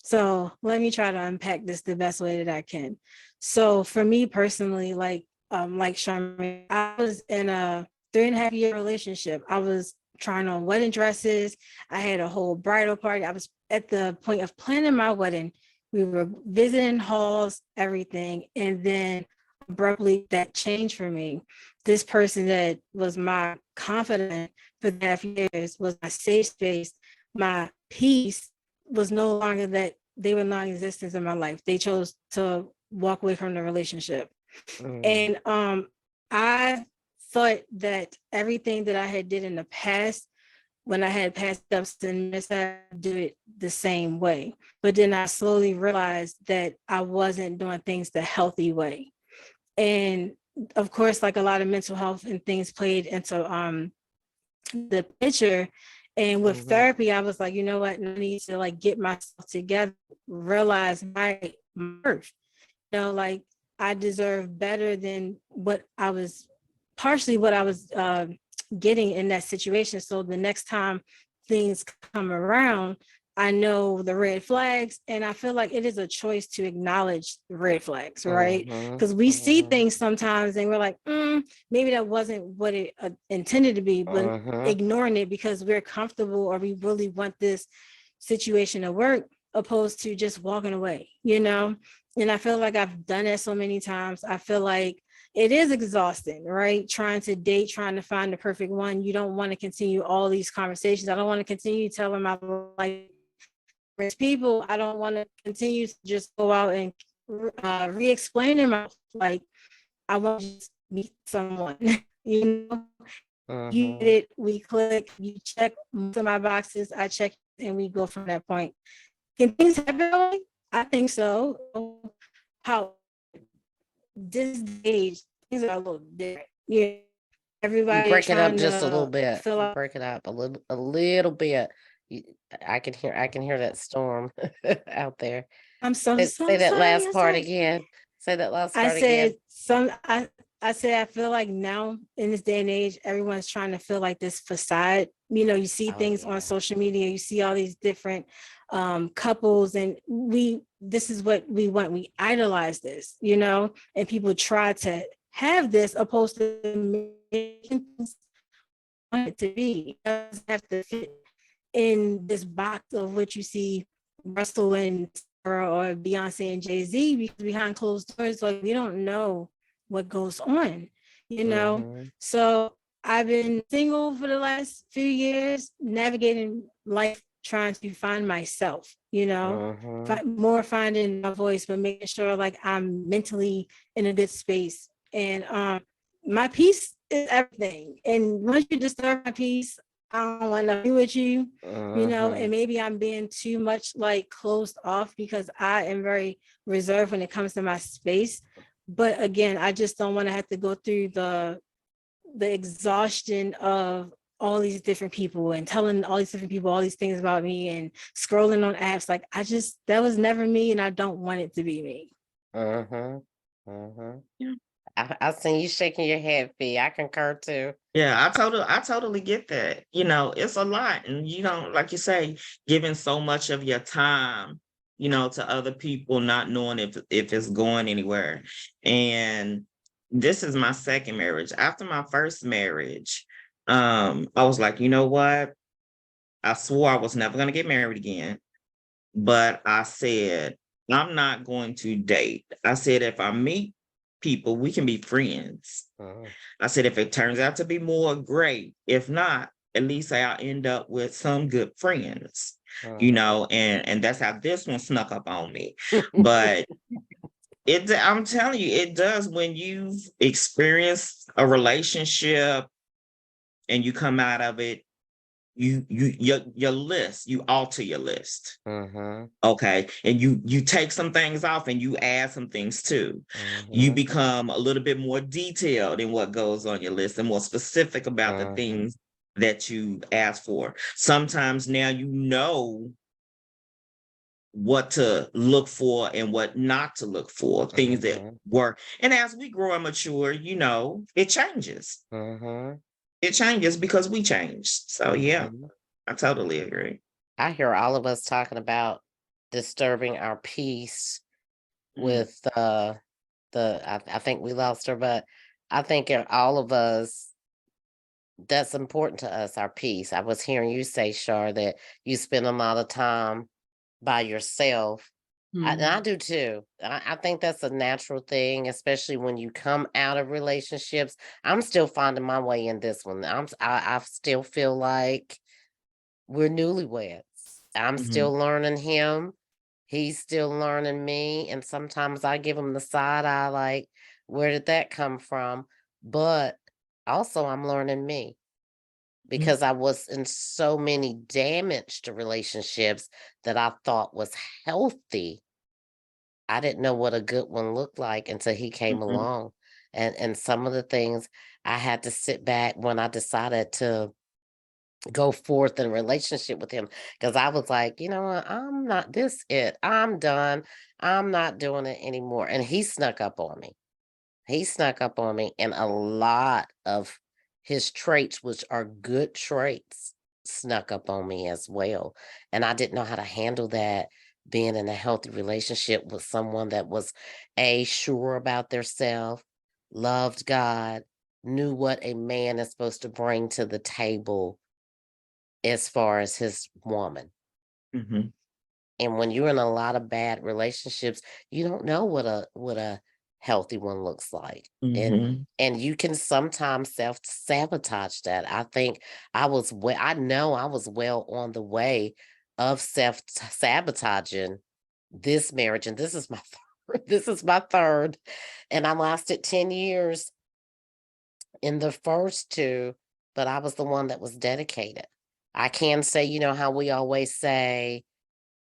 so let me try to unpack this the best way that I can. So for me personally, like Shamanique, I was in a 3.5-year relationship. I was trying on wedding dresses. I had a whole bridal party. I was at the point of planning my wedding. We were visiting halls, everything. And then abruptly that changed for me. This person that was my confidant for the 3.5 years, was my safe space, my peace, was no longer that. They were non-existent in my life. They chose to walk away from the relationship. And I thought that everything that I had did in the past, when I had past ups and misses, I do it the same way. But then I slowly realized that I wasn't doing things the healthy way. And of course, like a lot of mental health and things played into the picture. And with therapy, I was like, you know what, I need to like get myself together, realize my worth. You know, like I deserve better than what I was getting in that situation. So the next time things come around, I know the red flags, and I feel like it is a choice to acknowledge the red flags, right? Because we see things sometimes and we're like, maybe that wasn't what it intended to be, but ignoring it because we're comfortable or we really want this situation to work, opposed to just walking away, you know? And I feel like I've done that so many times. I feel like it is exhausting, right? Trying to date, trying to find the perfect one. You don't want to continue all these conversations. I don't want to continue telling my life people. I don't want to continue to just go out and re-explain them. Like, I want to just meet someone, you know? You get it, we click, you check most of my boxes, I check, and we go from that point. Can things happen? I think so. How this age, things are a little different. Yeah, everybody break it up just a trying little to bit. fill out. Break it up a little bit. I can hear that storm out there. I'm so Say that sorry. last part again. Say that last part again. I said I feel like now in this day and age, everyone's trying to feel like this facade. You know, you see things on social media, you see all these different couples, and this is what we want. We idolize this, you know, and people try to have this opposed to making things want it to be. It doesn't have to fit in this box of what you see Russell and Sarah or Beyonce and Jay-Z, because behind closed doors, like, we don't know what goes on, you know? So I've been single for the last few years, navigating life, trying to find myself, you know, more finding my voice, but making sure like I'm mentally in a good space. And my peace is everything. And once you disturb my peace, I don't want to be with you, you know, and maybe I'm being too much like closed off because I am very reserved when it comes to my space. But again, I just don't want to have to go through the exhaustion of all these different people and telling all these different people all these things about me and scrolling on apps. Like, that was never me, and I don't want it to be me. I seen you shaking your head, Fee. I concur too. Yeah, I totally get that. You know, it's a lot. And you don't, like you say, giving so much of your time, you know, to other people, not knowing if it's going anywhere. And this is my second marriage. After my first marriage, I was like, you know what? I swore I was never gonna get married again. But I said, I'm not going to date. I said, if I meet people, we can be friends. I said, if it turns out to be more, great. If not, at least I'll end up with some good friends, you Mhm. know, and that's how this one snuck up on me. But I'm telling you, it does when you've experienced a relationship and you come out of it, your list, you alter your list. Mhm. Okay. And you take some things off and you add some things too. You Mhm. become a little bit more detailed in what goes on your list and more specific about the Mhm. things that you ask for. Sometimes now you know what to look for and what not to look for, things that Mhm. work. And as we grow and mature, you know, it changes. Mhm. It changes because we changed. So yeah, Mhm. I totally agree. I hear all of us talking about disturbing our peace Mm, with I think we lost her, but I think all of us, that's important to us, our peace. I was hearing you say, Shar, that you spend a lot of time by yourself. And I Mhm. do too. I think that's a natural thing, especially when you come out of relationships. I'm still finding my way in this one. I still feel like we're newlyweds. I'm mhm, still learning him. He's still learning me. And sometimes I give him the side eye, like, where did that come from? But also, I'm learning me mm, because I was in so many damaged relationships that I thought was healthy. I didn't know what a good one looked like until he came mhm, along. And some of the things I had to sit back when I decided to go forth in a relationship with him, because I was like, you know what, I'm not this it. I'm done. I'm not doing it anymore. And he snuck up on me. He snuck up on me, and a lot of his traits, which are good traits, snuck up on me as well. And I didn't know how to handle that, being in a healthy relationship with someone that was sure about their self, loved God, knew what a man is supposed to bring to the table as far as his woman. mhm, And when you're in a lot of bad relationships, you don't know what a healthy one looks like. mhm, And you can sometimes self-sabotage that. I think I know I was well on the way of self-sabotaging this marriage. And this is my this is my third. And I lasted 10 years in the first two, but I was the one that was dedicated. I can say, you know how we always say,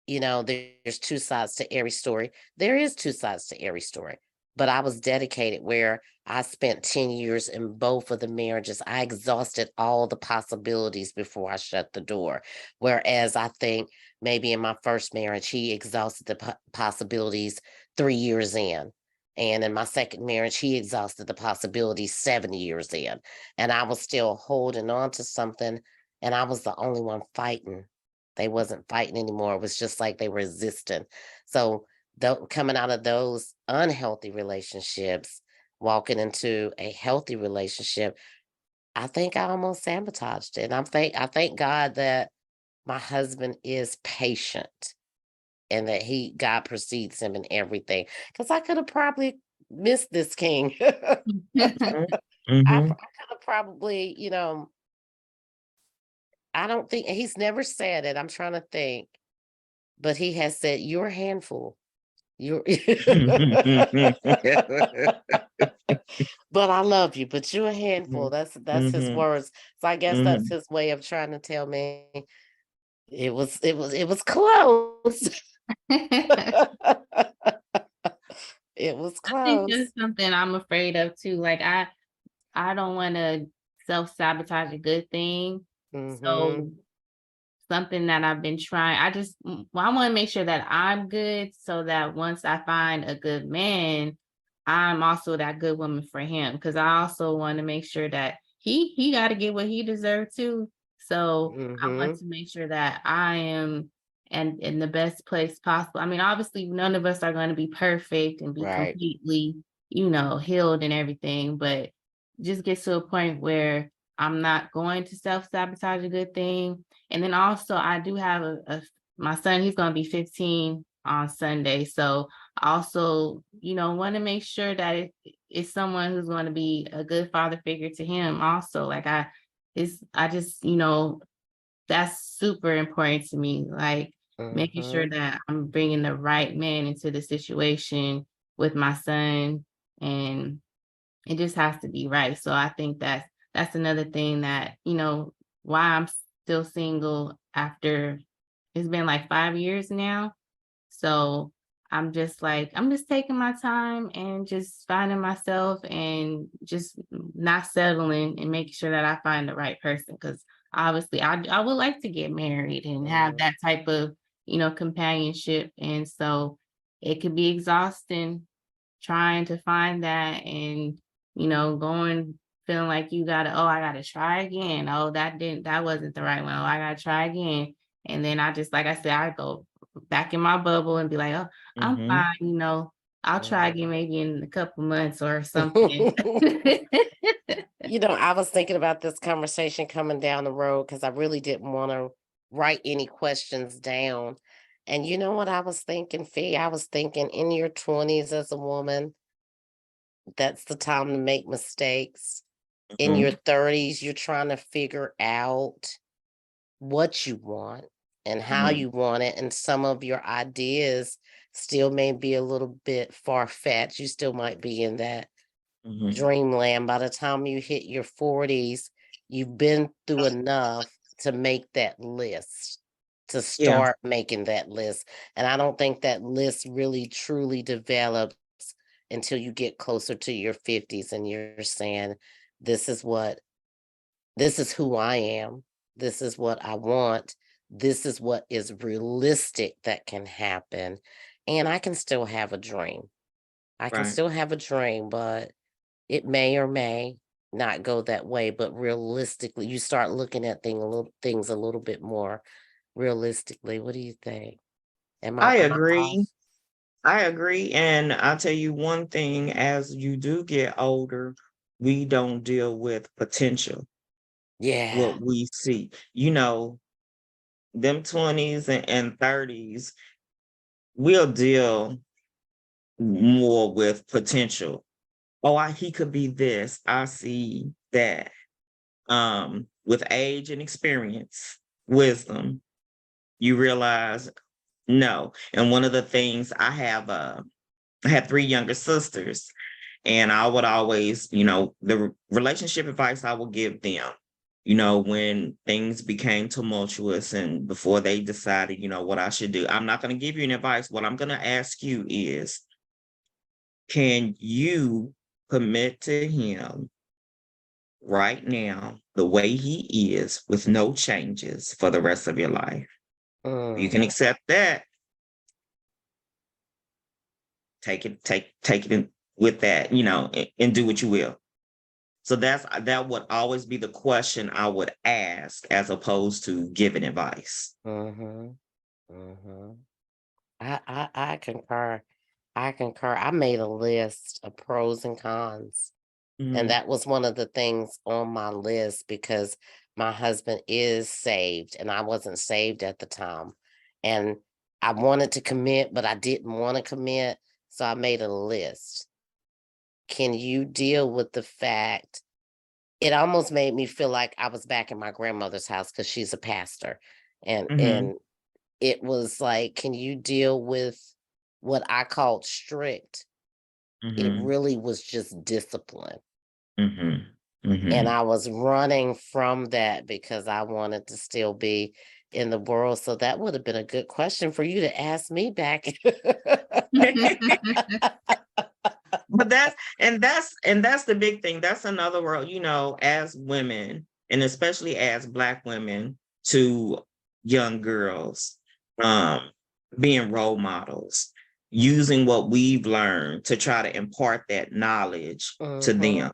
you know, there's two sides to every story. There is two sides to every story. But I was dedicated where I spent 10 years in both of the marriages. I exhausted all the possibilities before I shut the door. Whereas I think maybe in my first marriage, he exhausted the possibilities 3 years in. And in my second marriage, he exhausted the possibilities 7 years in. And I was still holding on to something. And I was the only one fighting. They wasn't fighting anymore. It was just like they were resisting. So coming out of those unhealthy relationships, walking into a healthy relationship, I think I almost sabotaged it. And I thank God that my husband is patient and that God precedes him in everything. Because I could have probably missed this king. mhm, I mhm. could have probably, you know, I don't think he's never said it. I'm trying to think. But he has said, "You're a handful. You're but I love you, but you're a handful." Mhm, That's his mhm, words. So I guess that's mhm. his way of trying to tell me it was close. It was I think close. that's something I'm afraid of too. Like I don't want to self-sabotage a good thing. Mhm. So something that I've been trying, I want to make sure that I'm good so that once I find a good man, I'm also that good woman for him. Cause I also want to make sure that he got to get what he deserves too. So I want Mhm. to make sure that I am and in the best place possible. I mean, obviously none of us are going to be perfect and be Right. completely, healed and everything, but just get to a point where I'm not going to self-sabotage a good thing. And then also I do have my son, he's gonna be 15 on Sunday. So I also, want to make sure that it's someone who's going to be a good father figure to him also. Like I just, that's super important to me. Like making sure that I'm bringing the right man into the situation with my son, and it just has to be right. So I think that's another thing that, why I'm still single after it's been like 5 years now. So I'm just taking my time and just finding myself and just not settling and making sure that I find the right person. Cause obviously I would like to get married and have that type of, companionship. And so it could be exhausting trying to find that, and, going, feeling like I gotta try again. Oh, that wasn't the right one. Oh, I gotta try again. And then I just, like I said, I go back in my bubble and be like, oh, I'm Mhm. fine, I'll try again maybe in a couple months or something. I was thinking about this conversation coming down the road because I really didn't want to write any questions down. And you know what I was thinking, Fee? I was thinking in your 20s as a woman, that's the time to make mistakes. In your Mhm. 30s, you're trying to figure out what you want and how Mhm. you want it. And some of your ideas still may be a little bit far-fetched. You still might be in that Mhm. dreamland. By the time you hit your 40s, you've been through enough to make that list, to Yeah. start making that list. And I don't think that list really truly develops until you get closer to your 50s and you're saying, this is who I am. This is what I want. This is what is realistic that can happen. And I can still have a dream. I can Right. still have a dream, but it may or may not go that way. But realistically, you start looking at things a little bit more realistically. What do you think? I Am I off? agree. I agree. And I'll tell you one thing, as you do get older, we don't deal with potential, Yeah. what we see. Them 20s and 30s, we'll deal more with potential. Oh, he could be this. I see that. With age and experience, wisdom, you realize no. And one of the things I have three younger sisters, and I would always, the relationship advice I would give them, when things became tumultuous and before they decided, what I should do. I'm not going to give you any advice. What I'm going to ask you is, can you commit to him right now, the way he is, with no changes for the rest of your life? You Mm, can accept that, take it in with that, and do what you will. So that would always be the question I would ask, as opposed to giving advice. mm-hmm. Mm-hmm. I concur. I concur. I made a list of pros and cons. And Mhm. that was one of the things on my list because my husband is saved and I wasn't saved at the time. And I wanted to commit, but I didn't want to commit. So I made a list. Can you deal with the fact it almost made me feel like I was back in my grandmother's house because she's a pastor. And Mhm. and it was like, can you deal with what I called strict? It Mhm. really was just discipline. Mhm. And Mhm. I was running from that because I wanted to still be in the world. So that would have been a good question for you to ask me back. But that's the big thing. That's another world, as women, and especially as Black women, to young girls, um, being role models, using what we've learned to try to impart that knowledge to Mhm, them.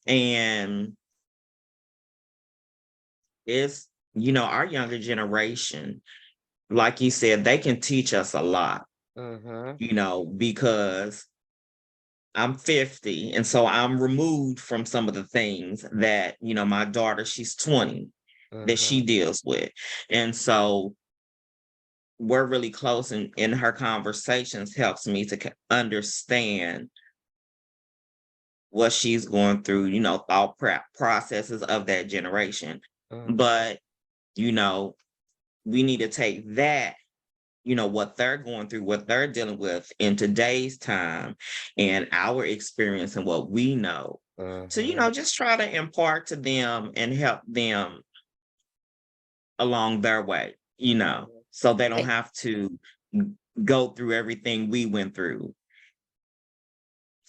And it's, our younger generation, like you said, they can teach us a lot, mhm, because I'm 50, and so I'm removed from some of the things that, my daughter, she's 20, that she mhm, deals with. And so we're really close, and in her conversations helps me to understand what she's going through, thought processes of that generation. Mhm. But, we need to take that, what they're going through, what they're dealing with in today's time and our experience and what we know to, Mhm. just try to impart to them and help them along their way, so they don't They have to go through everything we went through.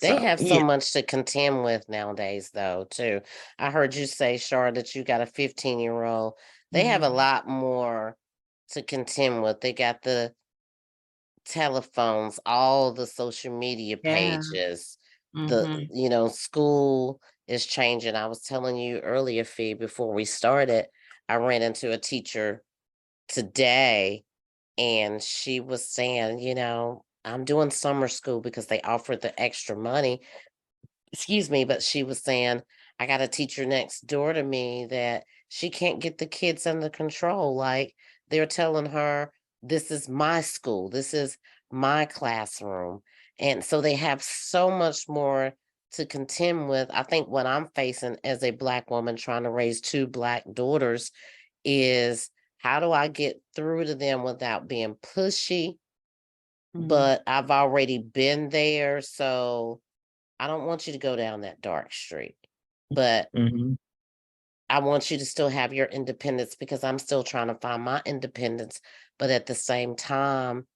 they So, have so yeah. much to contend with nowadays, though, too. I heard you say, Charlotte, you got a 15-year-old. They have a Mhm. lot more to contend with. They got the telephones, all the social media Yeah. pages, Mhm. school is changing. I was telling you earlier, Fee, before we started, I ran into a teacher today and she was saying, I'm doing summer school because they offered the extra money. Excuse me, but she was saying, I got a teacher next door to me that she can't get the kids under control. Like they're telling her, this is my school, this is my classroom. And so they have so much more to contend with. I think what I'm facing as a Black woman trying to raise two Black daughters is how do I get through to them without being pushy? Mhm. But I've already been there. So I don't want you to go down that dark street, but Mhm. I want you to still have your independence because I'm still trying to find my independence. But at the same time,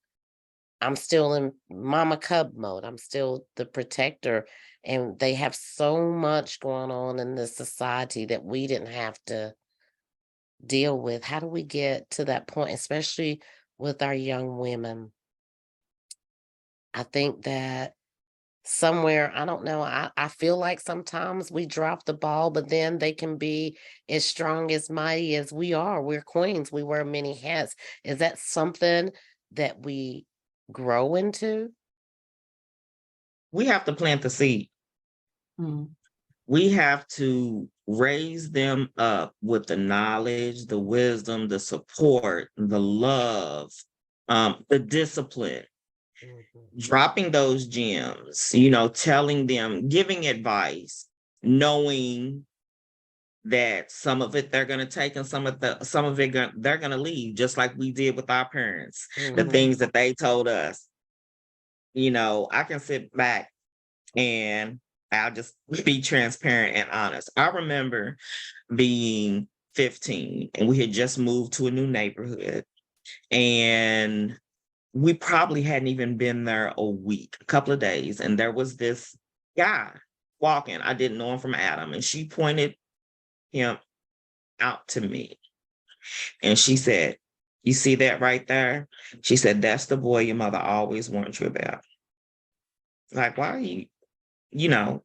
I'm still in mama cub mode. I'm still the protector. And they have so much going on in this society that we didn't have to deal with. How do we get to that point, especially with our young women? I think that somewhere, I don't know, I feel like sometimes we drop the ball, but then they can be as strong as mighty as we are. We're queens, we wear many hats. Is that something that we grow into? We have to plant the seed. Mhm. We have to raise them up with the knowledge, the wisdom, the support, the love, the discipline, Mhm. dropping those gems, telling them, giving advice, knowing that some of it they're going to take and some of it they're going to leave, just like we did with our parents. The Mhm. things that they told us, I can sit back and I'll just be transparent and honest. I remember being 15 and we had just moved to a new neighborhood and we probably hadn't even been there a week, a couple of days. And there was this guy walking. I didn't know him from Adam. And she pointed him out to me. And she said, "You see that right there?" She said, "That's the boy your mother always warned you about." Like, why are you, you know,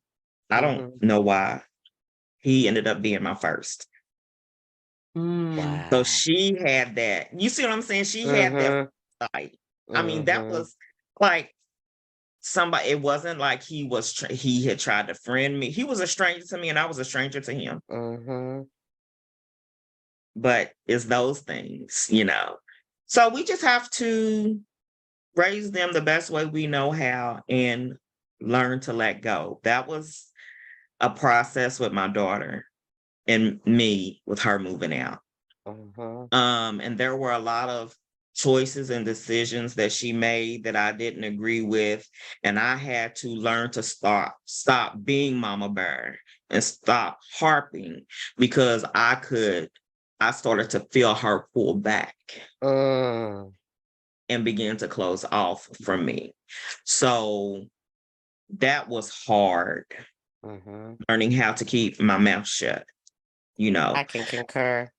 I don't Mhm. know why. He ended up being my first. Mm. So Wow. she had that. You see what I'm saying? She had that Mhm. fight. I mean, that Mhm. was like somebody, it wasn't like he had tried to friend me. He was a stranger to me and I was a stranger to him. Mhm. But it's those things. So we just have to raise them the best way we know how and learn to let go. That was a process with my daughter and me with her moving out. Mhm. And there were a lot of choices and decisions that she made that I didn't agree with. And I had to learn to stop being mama bear and stop harping because I started to feel her pull back Mm. and begin to close off from me. So that was hard, Mhm. learning how to keep my mouth shut, you know. I can concur.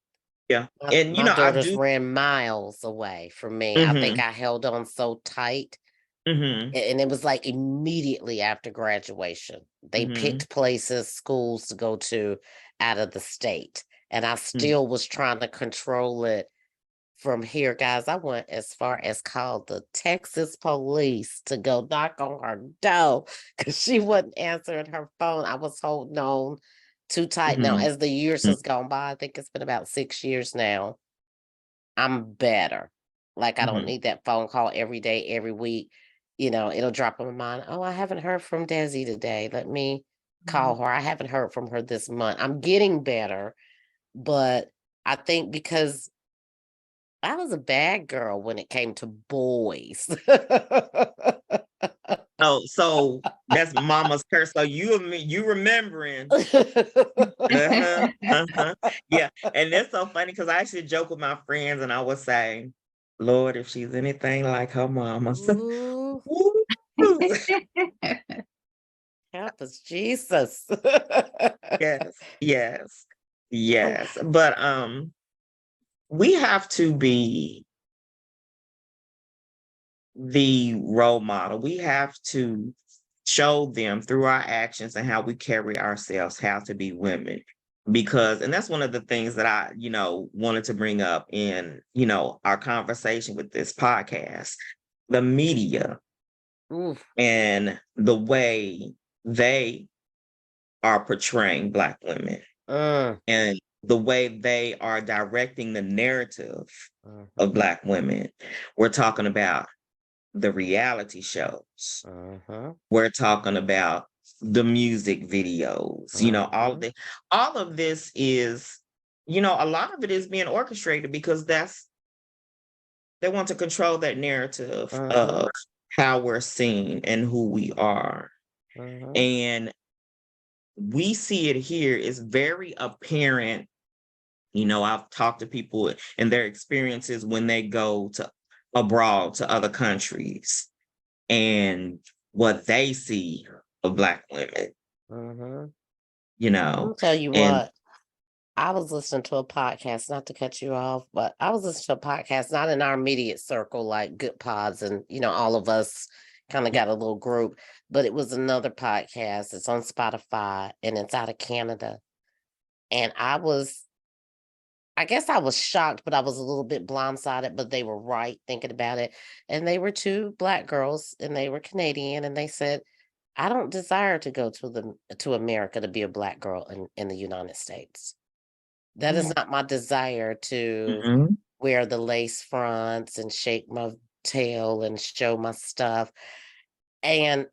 Yeah. My And my I daughters do. ran miles away from me. I think Mhm. I held on so tight, Mhm. and it was like immediately after graduation. They Mhm. picked places, schools to go to out of the state, and I Mhm. still was trying to control it from here, guys. I went as far as called the Texas police to go knock on her door because she wasn't answering her phone. I was holding on too tight. Now, Mhm. as the years has gone by, I think it's been about 6 years now. I'm better. Like I don't Mhm. need that phone call every day, every week. It'll drop on my mind. Oh, I haven't heard from Desi today. Let me call her. I haven't heard from her this month. I'm getting better, but I think because I was a bad girl when it came to boys. Oh, so that's mama's curse. So you remembering. Uh-huh, uh-huh. Yeah. And that's so funny because I actually joke with my friends and I would say, Lord, if she's anything like her mama. Ooh, Woo. help us, Jesus. Yes, yes, yes. But we have to be the role model. We have to show them through our actions and how we carry ourselves how to be women. Because, and that's one of the things that I, wanted to bring up in, our conversation with this podcast, the media Oof. and the way they are portraying Black women and the way they are directing the narrative of Black women. We're talking about the reality shows. We're talking about the music videos, all of this is, a lot of it is being orchestrated because they want to control that narrative of how we're seen and who we are. And we see it here. It's very apparent. I've talked to people and their experiences when they go to abroad to other countries and what they see of Black women, I'll tell you and what, I was listening to a podcast, not to cut you off, but I was listening to a podcast, not in our immediate circle, like Good Pods, and all of us kind of got a little group, but it was another podcast. It's on Spotify and it's out of Canada. And I guess I was shocked, but I was a little bit blindsided, but they were right thinking about it. And they were two Black girls and they were Canadian. And they said, I don't desire to go to America to be a Black girl in the United States. That is not my desire to wear the lace fronts and shake my tail and show my stuff. And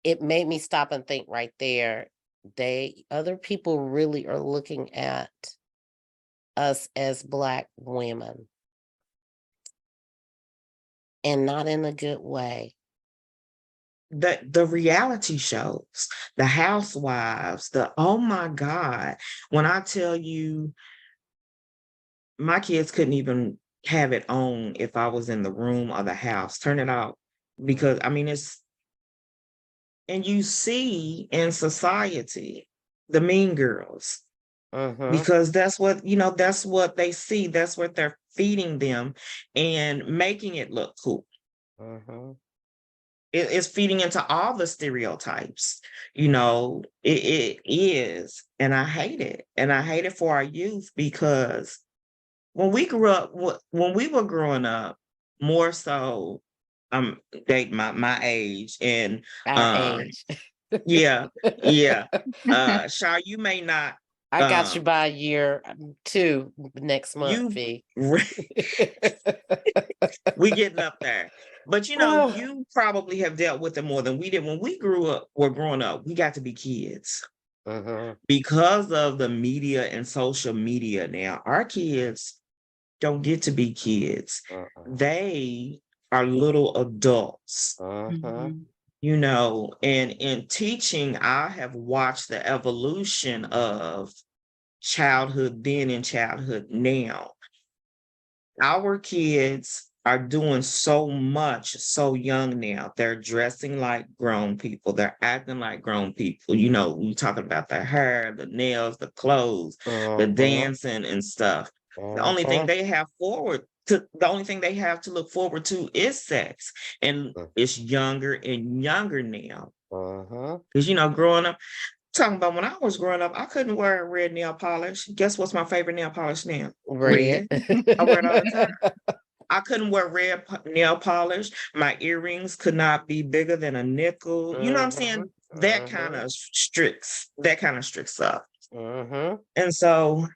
it made me stop and think right there. Other people really are looking at us as Black women and not in a good way. The reality shows, the housewives, oh my God, when I tell you my kids couldn't even have it on if I was in the room or the house, turn it off, because and you see in society the mean girls, because that's what they see, that's what they're feeding them and making it look cool. It's feeding into all the stereotypes, it is, and I hate it. And I hate it for our youth because when we were growing up, more so, date my age and Our age. yeah. Shar, you may not. I got you by a year, 2 next month, V. We getting up there. But you probably have dealt with it more than we did. When we were growing up, we got to be kids. Because of the media and social media now, our kids don't get to be kids. They are little adults. And in teaching, I have watched the evolution of childhood then and childhood now. Our kids are doing so much so young now. They're dressing like grown people. They're acting like grown people. We talking about their hair, the nails, the clothes, the dancing and stuff. The only thing they have to look forward to is sex. And it's younger and younger now. Because, growing up, talking about when I was growing up, I couldn't wear red nail polish. Guess what's my favorite nail polish now? Red. I wear it all the time. I couldn't wear red nail polish. My earrings could not be bigger than a nickel. You know what I'm saying? That kind of strict stuff. And so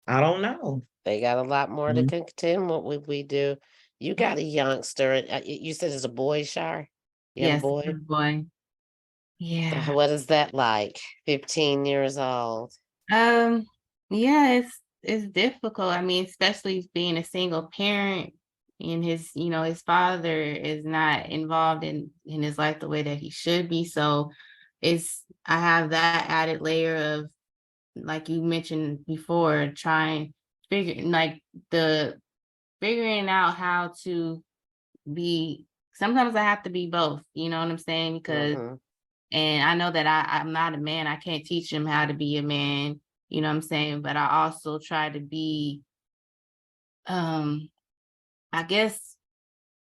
I don't know. They got a lot more to contend with we do. You got a youngster. You said it's a boy, Shar? You have a boy? boy. Yeah. What is that like? 15 years old. Yeah, it's difficult. I mean, especially being a single parent and his father is not involved in his life the way that he should be. So I have that added layer of, like you mentioned before, the figuring out how to be. Sometimes I have to be both, you know what I'm saying? Because Mhm. And I know that I'm not a man. I can't teach him how to be a man, you know what I'm saying? But I also try to be, um, I guess,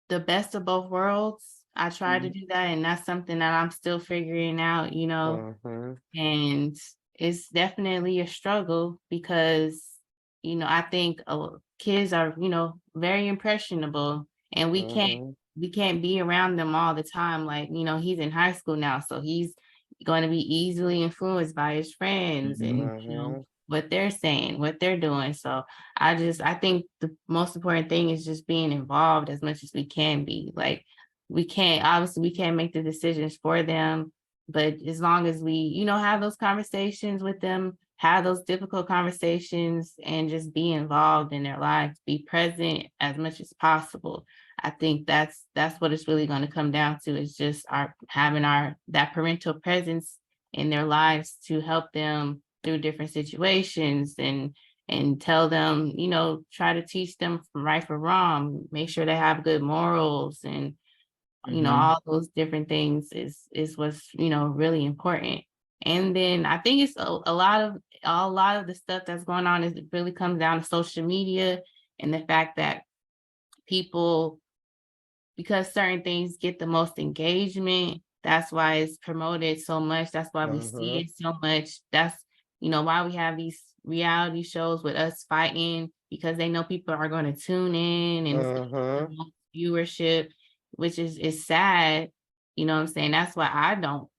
the best of both worlds. I try to Mhm. do that, and that's something that I'm still figuring out, Mhm. and it's definitely a struggle because, I think kids are, very impressionable, and Mhm. we can't be around them all the time. Like, he's in high school now, so he's going to be easily influenced by his friends and, Mhm. what they're saying, what they're doing. So I think the most important thing is just being involved as much as we can be. Like, obviously we can't make the decisions for them, but as long as we, have those conversations with them, have those difficult conversations, and just be involved in their lives, be present as much as possible. I think that's what it's really going to come down to, is just having that parental presence in their lives to help them through different situations, and tell them, try to teach them from right from wrong, make sure they have good morals, and Mhm. all those different things is what's, really important. And then I think it's a lot of the stuff that's going on is, it really comes down to social media, and the fact that people, because certain things get the most engagement, that's why it's promoted so much. That's why we see Mhm. it so much. That's, why we have these reality shows with us fighting, because they know people are going to tune in, and it's going to get Mhm. the most viewership, which is sad. You know what I'm saying? That's why I don't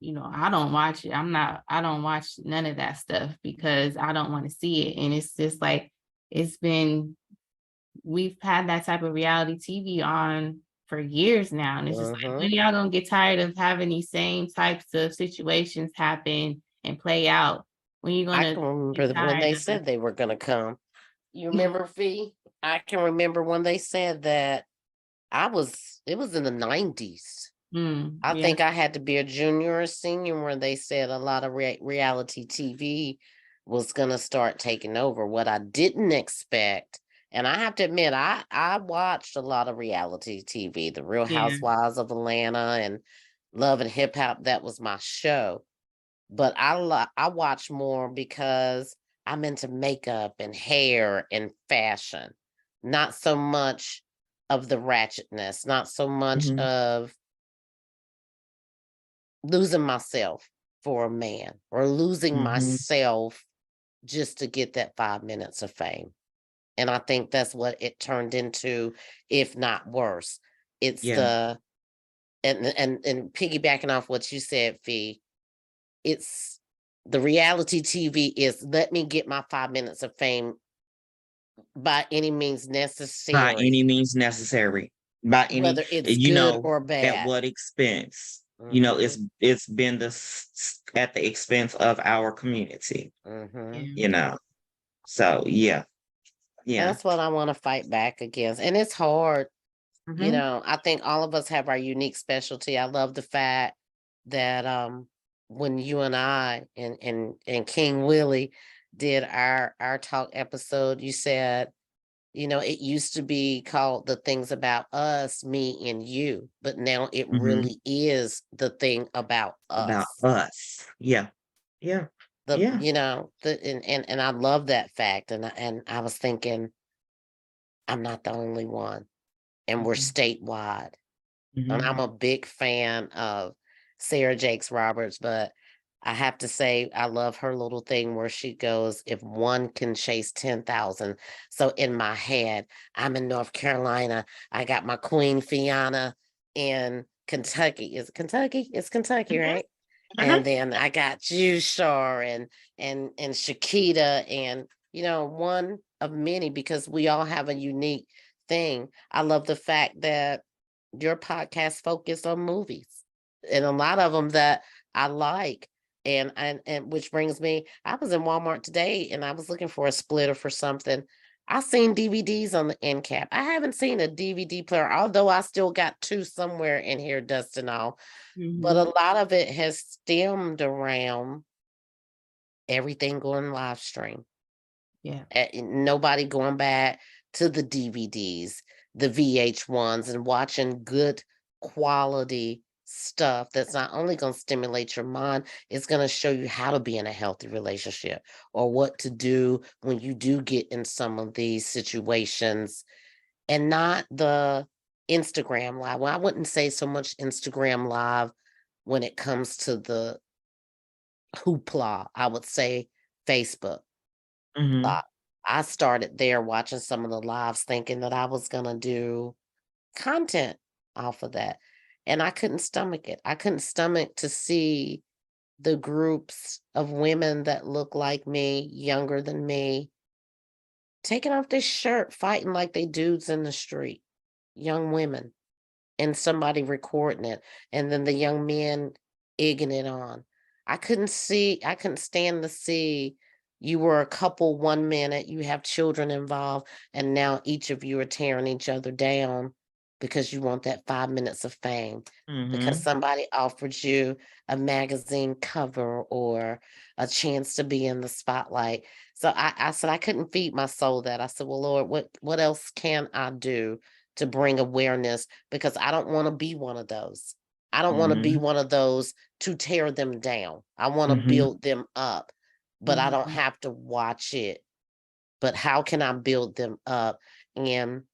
watch it. I don't watch none of that stuff, because I don't want to see it. And it's just like, it's been we've had that type of reality TV on for years now. And it's just like, when Mhm. y'all gonna get tired of having these same types of situations happen and play out? When you I gonna can get remember when tired they of said they were gonna come. You it? remember, Fee? I can remember when they said that it was in the 90s. I Yeah, think I had to be a junior or senior when they said a lot of reality TV was going to start taking over. What I didn't expect, and I have to admit, I watched a lot of reality TV, The Real yeah, Housewives of Atlanta and Love and Hip Hop. That was my show. But I watch more because I'm into makeup and hair and fashion, not so much of the ratchetness, not so much Mhm. of losing myself for a man or losing Mhm. myself just to get that 5 minutes of fame. And I think that's what it turned into, if not worse. It's Yeah. and piggybacking off what you said, Fee, it's the reality TV is let me get my 5 minutes of fame by any means By necessary, any means necessary. By any, whether it's good or at bad. what expense? Hmm. It's been at the expense of our community, Hmm. yeah. you know. So yeah, yeah. That's what I want to fight back against. And it's hard. Mhm. I think all of us have our unique specialty. I love the fact that when you and I and King Willie did our talk episode, you said, it used to be called The Things About Us, Me and You, but now it Mhm. really is the thing about About us. us. Yeah. Yeah. The Yeah. you know, the and I love that fact. And I was thinking, I'm not the only one. And we're Mhm. statewide. And Mhm. I'm a big fan of Sarah Jakes Roberts, but I have to say I love her little thing where she goes, if one can chase 10,000. So in my head, I'm in North Carolina. I got my queen Fionna in Kentucky. Is it Kentucky? It's Kentucky, Mhm. right? Uh-huh. And then I got Jushar and Chiquita and one of many because we all have a unique thing. I love the fact that your podcast focused on movies and a lot of them that I like. And which brings me, I was in Walmart today and I was looking for a splitter for something. I seen DVDs on the end cap. I haven't seen a DVD player, although I still got two somewhere in here, dust and all. But a lot of it has stemmed around everything going live stream. Yeah. Nobody going back to the DVDs, the VH1s, and watching good quality stuff that's not only going to stimulate your mind, it's going to show you how to be in a healthy relationship or what to do when you do get in some of these situations, and not the Instagram live. Well, I wouldn't say so much Instagram live when it comes to the hoopla. I would say Facebook. Mhm. I started there watching some of the lives thinking that I was gonna do content off of that, and I couldn't stomach it. I couldn't stomach to see the groups of women that look like me, younger than me, taking off their shirt, fighting like they dudes in the street, young women, and somebody recording it, and then the young men egging it on. I couldn't stand to see you were a couple 1 minute, you have children involved, and now each of you are tearing each other down because you want that 5 minutes of fame, because Mhm. somebody offered you a magazine cover or a chance to be in the spotlight. So I said I couldn't feed my soul that. I said, well, Lord, what else can I do to bring awareness, because I don't want to be one of those. I don't want to be Mhm. one of those to tear them down. I want to Mhm. build them up, but I don't have to watch it. But how can I build them up? And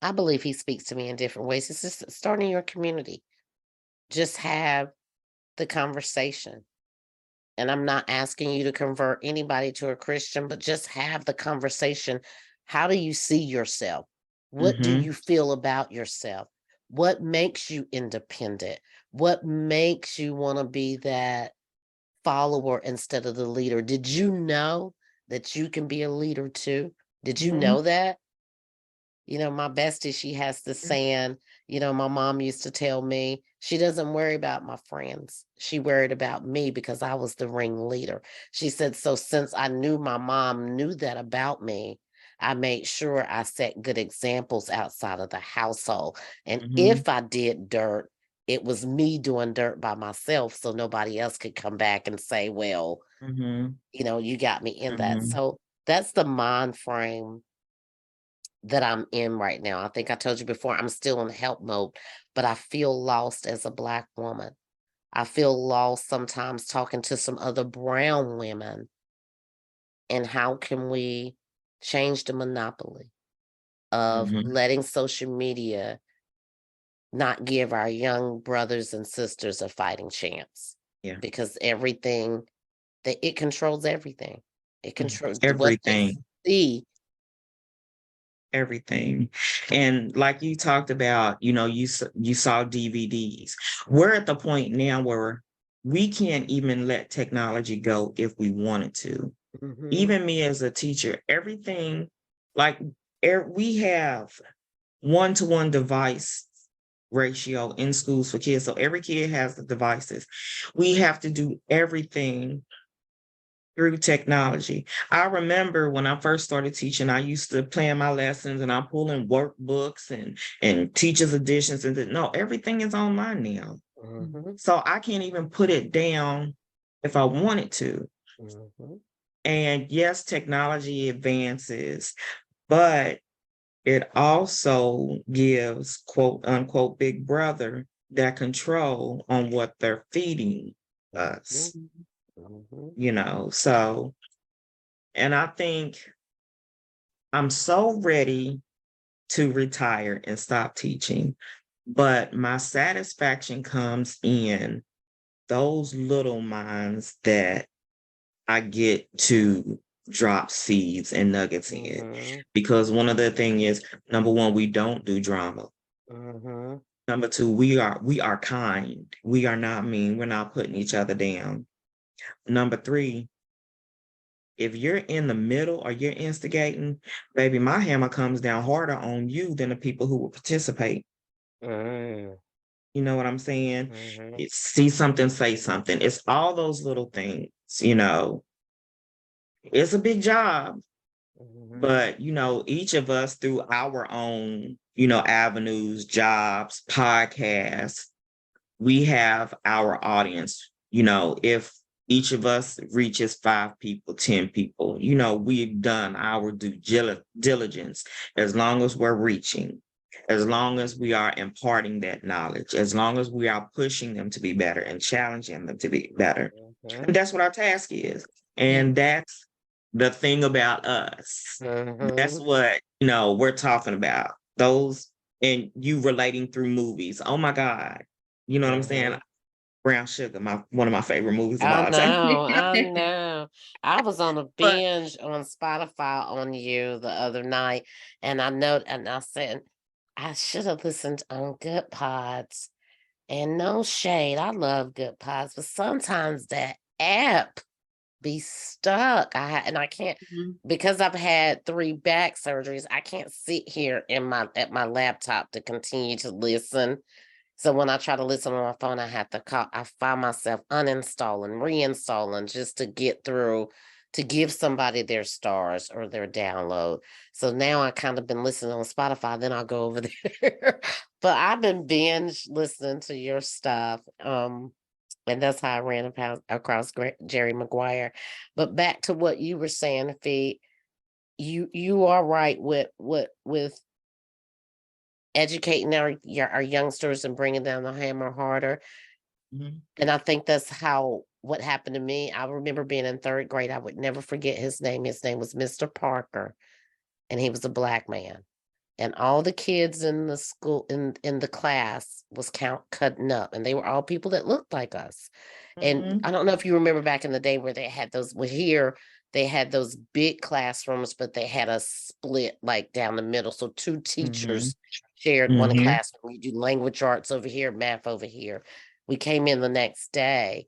I believe he speaks to me in different ways. It's just starting your community. Just have the conversation. And I'm not asking you to convert anybody to a Christian, but just have the conversation. How do you see yourself? What do Mhm. you feel about yourself? What makes you independent? What makes you want to be that follower instead of the leader? Did you know that you can be a leader too? Did you Mhm. know that? My bestie, she has this saying, my mom used to tell me she doesn't worry about my friends. She worried about me because I was the ringleader. She said, so since I knew my mom knew that about me, I made sure I set good examples outside of the household. And Mhm. if I did dirt, it was me doing dirt by myself. So nobody else could come back and say, well, Mhm. you got me in that. Mhm. So that's the mind frame that I'm in right now. I think I told you before, I'm still in help mode, but I feel lost as a Black woman. I feel lost sometimes talking to some other brown women. And how can we change the monopoly of Mhm. letting social media not give our young brothers and sisters a fighting chance? Yeah. Because everything that it controls everything. It Mhm. controls what they Everything. see. Everything. And like you talked about, you saw DVDs. We're at the point now where we can't even let technology go if we wanted to. Mhm. Even me as a teacher, everything, like, we have one-to-one device ratio in schools for kids. So every kid has the devices. We have to do everything through technology. I remember when I first started teaching, I used to plan my lessons and I'm pulling workbooks and teachers editions, and no, everything is online now. Mhm. So I can't even put it down if I wanted to. Mhm. And yes, technology advances, but it also gives quote unquote big brother that control on what they're feeding us, Mhm. Mhm. so, and I think I'm so ready to retire and stop teaching, but my satisfaction comes in those little minds that I get to drop seeds and nuggets in. Mhm. Because one of the thing is, number one, we don't do drama. Mhm. Number two, we are kind. We are not mean. We're not putting each other down. Number three, if you're in the middle or you're instigating, baby, my hammer comes down harder on you than the people who will participate. Mm. You know what I'm saying? Mhm. It's see something, say something. It's all those little things, It's a big job, Mhm. but each of us through our own, avenues, jobs, podcasts, we have our audience. If each of us reaches 5 people, 10 people, we've done our due diligence. As long as we're reaching, as long as we are imparting that knowledge, as long as we are pushing them to be better and challenging them to be better. Mhm. And that's what our task is. And that's the thing about us. That's Mhm. what, we're talking about. Those, and you relating through movies. Oh my God. You know what I'm saying? Mhm. Brown Sugar, one of my favorite movies of I all time. know, I know. I was on a But binge on Spotify on you the other night, and I said I should have listened on Good Pods. And no shade, I love Good Pods, but sometimes that app be stuck. And I can't, Mhm. because I've had 3 back surgeries. I can't sit here at my laptop to continue to listen. So when I try to listen on my phone, I find myself uninstalling, reinstalling just to get through, to give somebody their stars or their download. So now I kind of been listening on Spotify, then I'll go over there. But I've been binge listening to your stuff. And that's how I ran across Jerry Maguire. But back to what you were saying, Fee, you are right with educating our youngsters and bringing down the hammer harder. Mhm. And I think that's what happened to me. I remember being in 3rd grade. I would never forget his name. His name was Mr. Parker, and he was a black man. And all the kids in the school in the class was cutting up, and they were all people that looked like us. And Mhm. I don't know if you remember back in the day where they had here they had those big classrooms, but they had a split like down the middle. So 2 Mhm. teachers shared one Mhm. classroom. You do language arts over here, math over here. We came in the next day,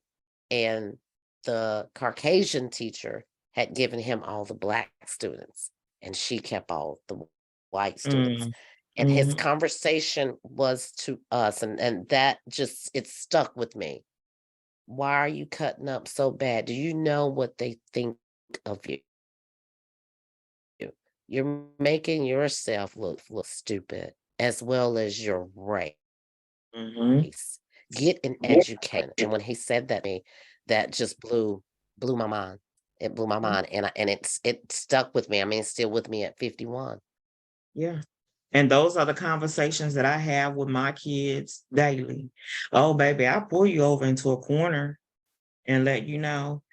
and the Caucasian teacher had given him all the black students, and she kept all the white students. Mhm. And his Mhm. conversation was to us, and that just it stuck with me. Why are you cutting up so bad? Do you know what they think of you? You're making yourself look stupid as well as your race. Mhm. Get an education. And when he said that to me, that just blew my mind. It blew my mind. And it stuck with me. I mean, it's still with me at 51. Yeah. And those are the conversations that I have with my kids daily. Oh, baby, I'll pull you over into a corner and let you know.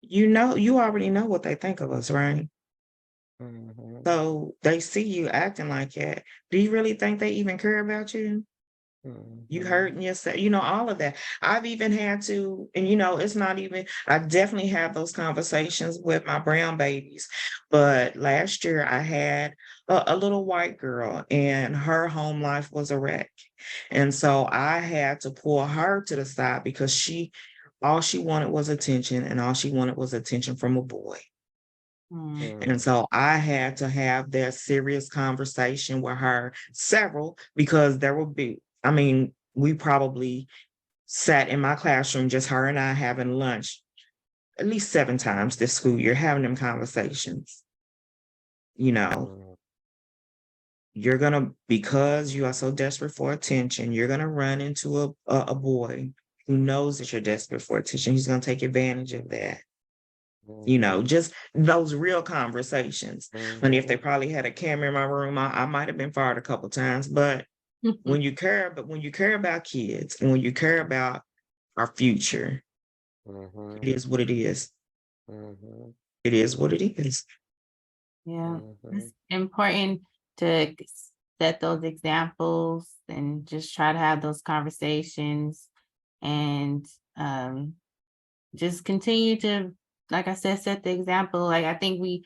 You already know what they think of us, right? Mhm, So they see you acting like that. Do you really think they even care about you? You mhm, hurting yourself, all of that. I've even had to, and it's not even, I definitely have those conversations with my brown babies. But last year I had a little white girl and her home life was a wreck. And so I had to pull her to the side because all she wanted was attention and all she wanted was attention from a boy. Mm. And mhm, so I had to have that serious conversation with her, several, because there will be, I mean, we probably sat in my classroom, just her and I having lunch at least 7 times this school year, having them conversations. You know, mhm, you're gonna, because you are so desperate for attention, you're gonna run into a boy who knows that you're desperate for attention. He's gonna take advantage of that. mhm, Just those real conversations. And if they mhm, probably had a camera in my room, I might have been fired a couple times. But when you care about kids and when you care about our future, it mhm, is what it is. mhm, It is what it is. Yeah, it's mhm, important to set those examples and just try to have those conversations and just continue to, like I said, set the example. Like I think we,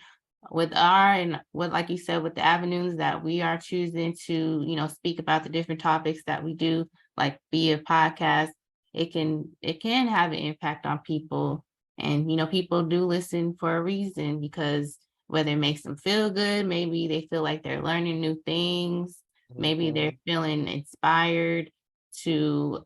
with our and what, like you said, with the avenues that we are choosing to, speak about the different topics that we do, like be a podcast, it can have an impact on people. And people do listen for a reason because whether it makes them feel good, maybe they feel like they're learning new things, maybe they're mhm, feeling inspired to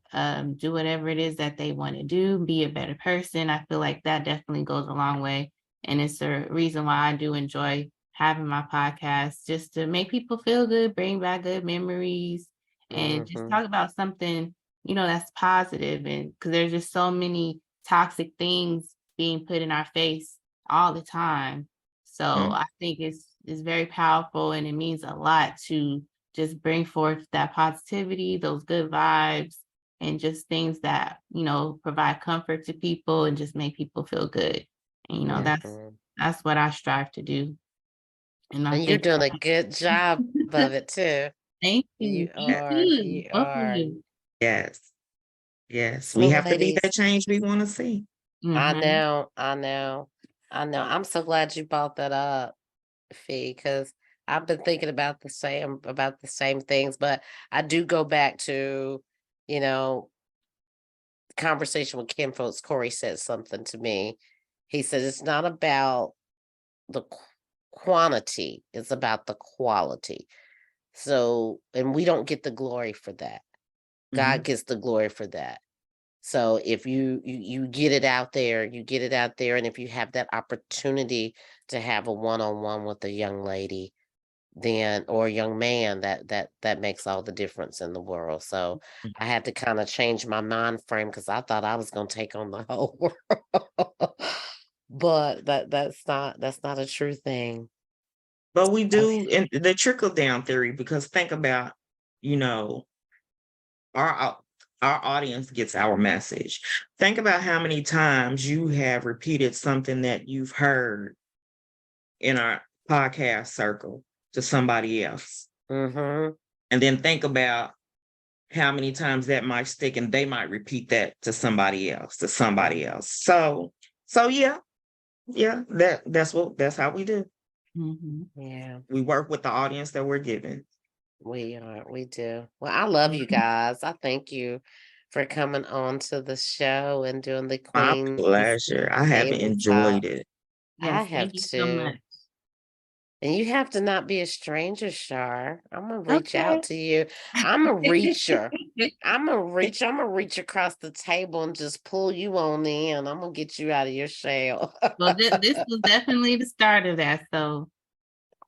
do whatever it is that they want to do, be a better person. I feel like that definitely goes a long way. And it's a reason why I do enjoy having my podcast, just to make people feel good, bring back good memories, and just talk about something, that's positive. And because there's just so many toxic things being put in our face all the time. So I think it's very powerful, and it means a lot to just bring forth that positivity, those good vibes, and just things that, provide comfort to people and just make people feel good. And, that's what I strive to do. And I And you're think doing a good job of it too. thank You you. are. You Both of are. you. Yes. Yes. So, We have to be ladies, that change we want to see. I Mhm. know. I'm so glad you brought that up, Fee, because I've been thinking about the same things, but I do go back to, you know, conversation with Kim folks. Corey said something to me. He said it's not about the quantity, it's about the quality. So, and we don't get the glory for that. God gets the glory for that. So if you get it out there, you get it out there, and if you have that opportunity to have a one-on-one with a young lady, then or a young man, that makes all the difference in the world. So I had to kind of change my mind frame because I thought I was going to take on the whole world, but that's not a true thing. But we do in the trickle down theory, because think about, you know, our audience gets our message. Think about how many times you have repeated something that you've heard in our podcast circle to somebody else. Mm-hmm. And then think about how many times that might stick, and they might repeat that to somebody else, So yeah, that's how we do. Mhm. Yeah, We work with the audience that we're given. we do. Well, I love you guys. I thank you for coming on to the show and doing the My Queen's pleasure. I have Daily Talk. enjoyed it. I Yes, have thank you so too. much. And you have to not be a stranger, Shar. I'm gonna reach Okay. out to you. I'm a reacher. I'm gonna reach across the table and just pull you on in. I'm gonna get you out of your shell. Well, this was definitely the start of that. So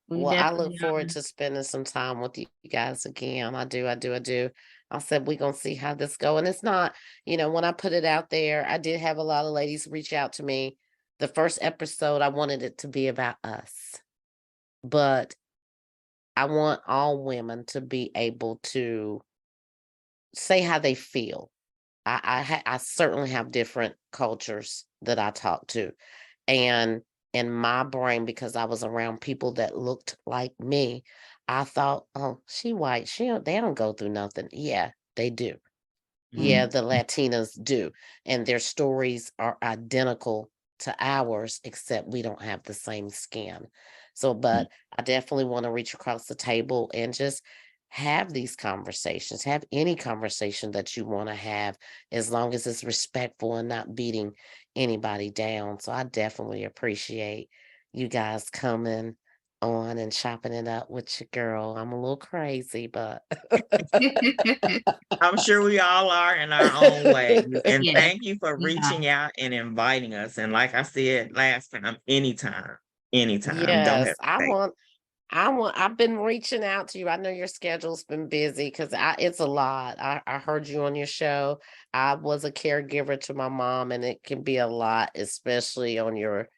we Well, I definitely look forward to spending some time with you guys again. I do. I said we're gonna see how this go. And it's not, when I put it out there, I did have a lot of ladies reach out to me. The first episode, I wanted it to be about us. But I want all women to be able to say how they feel. I certainly have different cultures that I talk to, and in my brain, because I was around people that looked like me, I thought, oh, she white, they don't go through nothing. Yeah, they do. Yeah, the Latinas do, and their stories are identical to ours, except we don't have the same skin. So, but I definitely want to reach across the table and just have these conversations, have any conversation that you want to have, as long as it's respectful and not beating anybody down. So I definitely appreciate you guys coming on and chopping it up with your girl. I'm a little crazy, but I'm sure we all are in our own way. And Yes, thank you for we are. reaching out and inviting us. And like I said last time, anytime. Don't Yes, hesitate. I've been reaching out to you. I know your schedule's been busy because it's a lot. I heard you on your show. I was a caregiver to my mom, and it can be a lot, especially on your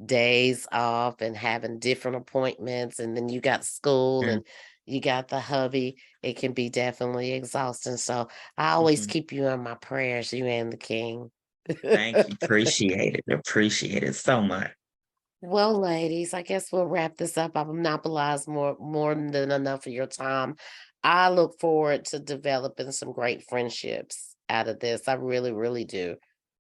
days off and having different appointments. And then you got school Mm, and you got the hubby. It can be definitely exhausting. So I always mhm. keep you in my prayers, you and the king. Thank you. Appreciate it. Appreciate it so much. Well, ladies, I guess we'll wrap this up. I've monopolized more than enough of your time. I look forward to developing some great friendships out of this. I really, really do.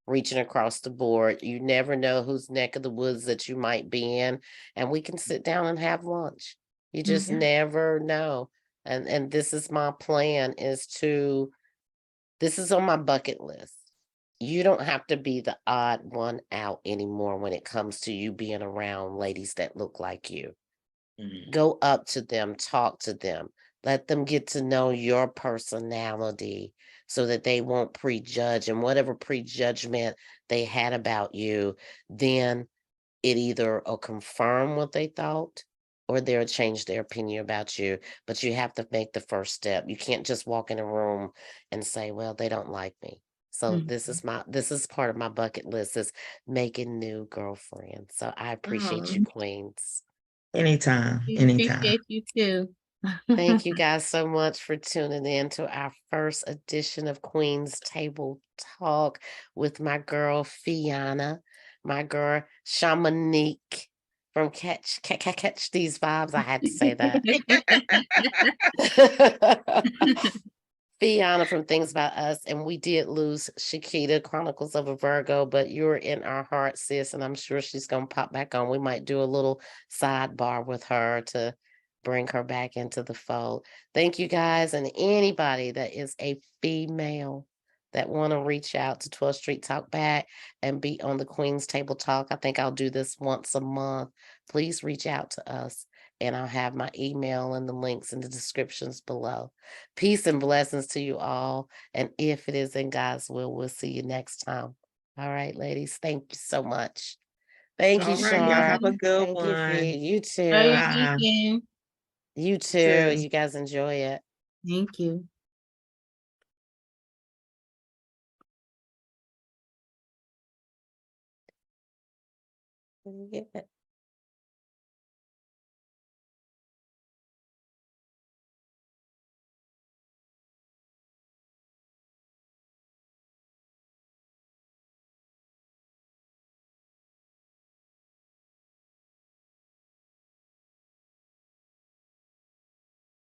Reaching across the board. You never know whose neck of the woods that you might be in, and we can sit down and have lunch. You just Mhm. never know. And this is my plan, this is on my bucket list. You don't have to be the odd one out anymore when it comes to you being around ladies that look like you. Mhm. Go up to them, talk to them, Let them get to know your personality so that they won't prejudge, and whatever prejudgment they had about you, then it either will confirm what they thought or they'll change their opinion about you. But you have to make the first step. You can't just walk in a room and say, well, they don't like me. So this is part of my bucket list, is making new girlfriends. So I appreciate you, queens. Anytime, We anytime. appreciate you too. Thank you guys so much for tuning in to our first edition of Queen's Table Talk with my girl Fionna, my girl Shamanique from Catch These Vibes. I had to say that. Fionna from Things About Us, and we did lose Chiquita, Chronicles of a Virgo, but you're in our heart, sis, and I'm sure she's gonna pop back on. We might do a little sidebar with her to bring her back into the fold. Thank you guys, and anybody that is a female that want to reach out to 12th Street Talk Back and be on the Queen's Table Talk. I think I'll do this once a month. Please reach out to us, and I'll have my email and the links in the descriptions below. Peace and blessings to you all. And if it is in God's will, we'll see you next time. All right, ladies. Thank you so much. Thank you, All right, y'all have a Shar. good Thank you, one. Fee. You too. Enjoy your Bye. weekend. You too. Too. You guys enjoy it. Thank you. Yeah.